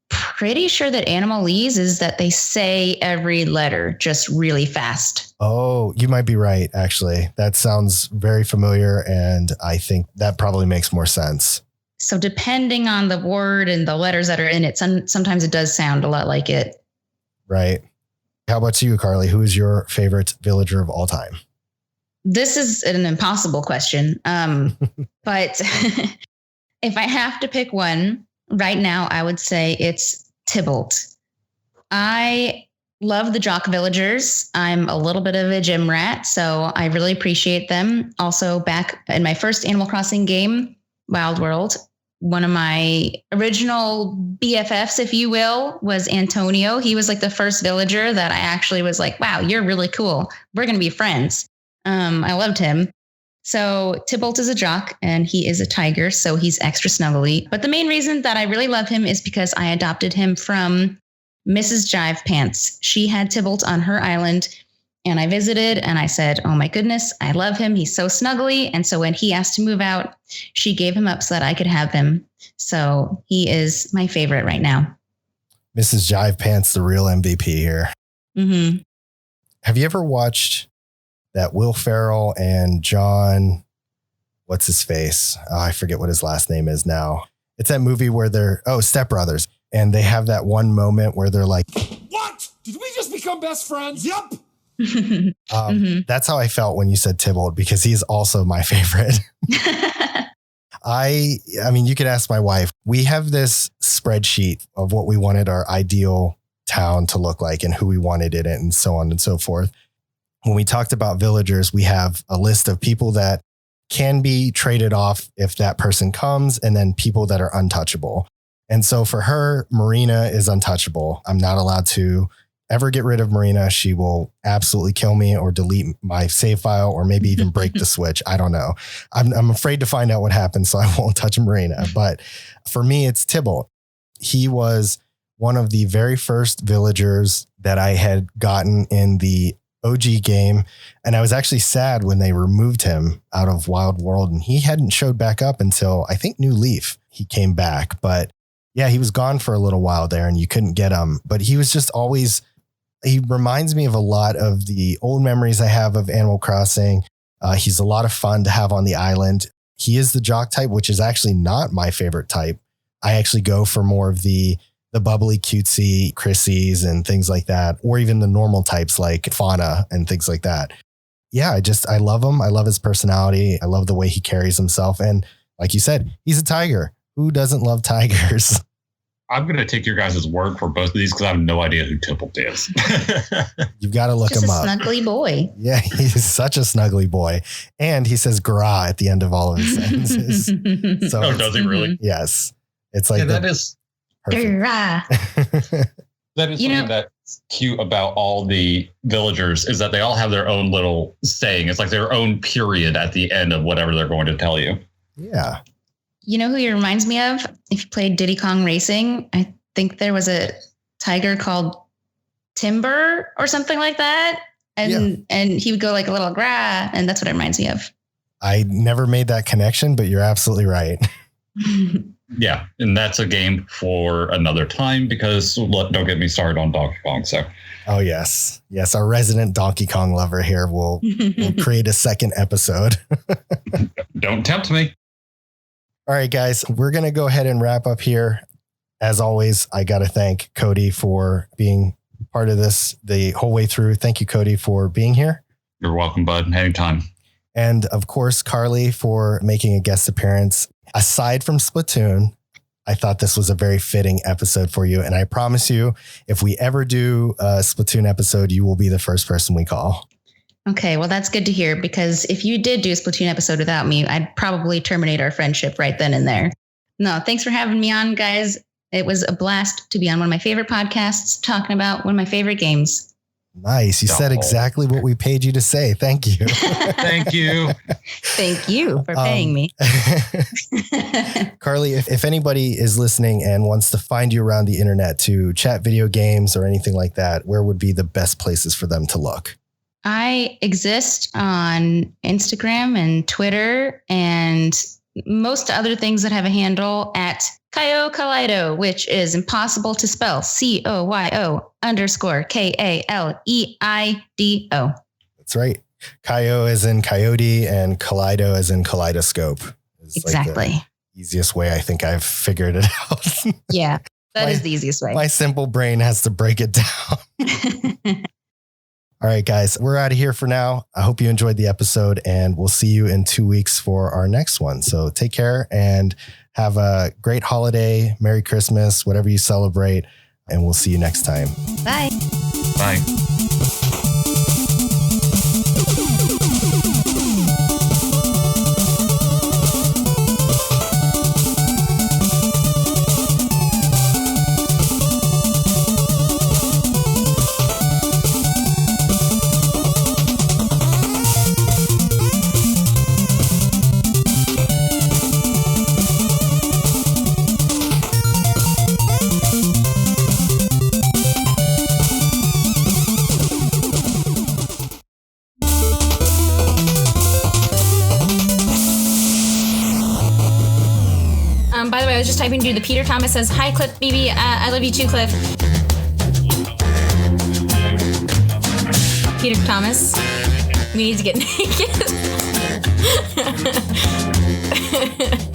pretty sure that Animalese is that they say every letter just really fast. Oh, you might be right, actually. That sounds very familiar, and I think that probably makes more sense. So depending on the word and the letters that are in it, sometimes it does sound a lot like it. Right. How about you, Carly? Who is your favorite villager of all time? This is an impossible question. But if I have to pick one right now, I would say it's Tybalt. I love the jock villagers. I'm a little bit of a gym rat, so I really appreciate them. Also, back in my first Animal Crossing game, Wild World, one of my original BFFs, if you will, was Antonio. He was like the first villager that I actually was like, wow, you're really cool. We're going to be friends. I loved him. So Tybalt is a jock and he is a tiger, so he's extra snuggly. But the main reason that I really love him is because I adopted him from Mrs. Jive Pants. She had Tybalt on her island and I visited and I said, oh my goodness, I love him. He's so snuggly. And so when he asked to move out, she gave him up so that I could have him. So he is my favorite right now. Mrs. Jive Pants, the real MVP here. Mm-hmm. Have you ever watched that Will Ferrell and John, what's his face? Oh, I forget what his last name is now. It's that movie where they're, Step Brothers. And they have that one moment where they're like, what? Did we just become best friends? Yep. That's how I felt when you said Tybalt, because he's also my favorite. I mean, you could ask my wife. We have this spreadsheet of what we wanted our ideal town to look like and who we wanted in it and so on and so forth. When we talked about villagers, we have a list of people that can be traded off if that person comes, and then people that are untouchable. And so for her, Marina is untouchable. I'm not allowed to ever get rid of Marina. She will absolutely kill me or delete my save file or maybe even break the switch. I don't know. I'm afraid to find out what happens, so I won't touch Marina. But for me, it's Tybalt. He was one of the very first villagers that I had gotten in the OG game. And I was actually sad when they removed him out of Wild World, and he hadn't showed back up until I think New Leaf. He came back, but yeah, he was gone for a little while there and you couldn't get him, but he was just always, he reminds me of a lot of the old memories I have of Animal Crossing. He's a lot of fun to have on the island. He is the jock type, which is actually not my favorite type. I actually go for more of the bubbly, cutesy Chrissies and things like that, or even the normal types like Fauna and things like that. Yeah, I love him. I love his personality. I love the way he carries himself. And like you said, he's a tiger. Who doesn't love tigers? I'm going to take your guys' word for both of these because I have no idea who Tybalt is. You've got to look him up. Just a snuggly boy. Yeah, he's such a snuggly boy. And he says "gra" at the end of all of his sentences. So does he really? Yes. It's like that is Gra. that is something that's cute about all the villagers, is that they all have their own little saying. It's like their own period at the end of whatever they're going to tell you. Yeah. You know who he reminds me of? If you played Diddy Kong Racing, I think there was a tiger called Timber or something like that. And he would go like a little gra, and that's what it reminds me of. I never made that connection, but you're absolutely right. Yeah, and that's a game for another time because don't get me started on Donkey Kong. So, oh yes, our resident Donkey Kong lover here will create a second episode. Don't tempt me. All right, guys, we're gonna go ahead and wrap up here. As always, I gotta thank Cody for being part of this the whole way through. Thank you, Cody, for being here. You're welcome, bud. Anytime. And of course, Carly, for making a guest appearance. Aside from Splatoon, I thought this was a very fitting episode for you. And I promise you, if we ever do a Splatoon episode, you will be the first person we call. Okay, well, that's good to hear, because if you did do a Splatoon episode without me, I'd probably terminate our friendship right then and there. No, thanks for having me on, guys. It was a blast to be on one of my favorite podcasts, talking about one of my favorite games. Nice. You said exactly what we paid you to say. Thank you. Thank you. Thank you for paying me. Carly, if anybody is listening and wants to find you around the internet to chat video games or anything like that, where would be the best places for them to look? I exist on Instagram and Twitter and most other things that have a handle at Kyo Kaleido, which is impossible to spell. COYO_KALEIDO. That's right. Kyo as in coyote and Kaleido as in kaleidoscope. Exactly. Like the easiest way I think I've figured it out. Yeah, that is the easiest way. My simple brain has to break it down. All right, guys, we're out of here for now. I hope you enjoyed the episode, and we'll see you in 2 weeks for our next one. So take care and have a great holiday, Merry Christmas, whatever you celebrate, and we'll see you next time. Bye. Bye. way, I was just typing to the Peter Thomas says, "Hi, Cliff, BB. I love you too, Cliff." Peter Thomas, we need to get naked.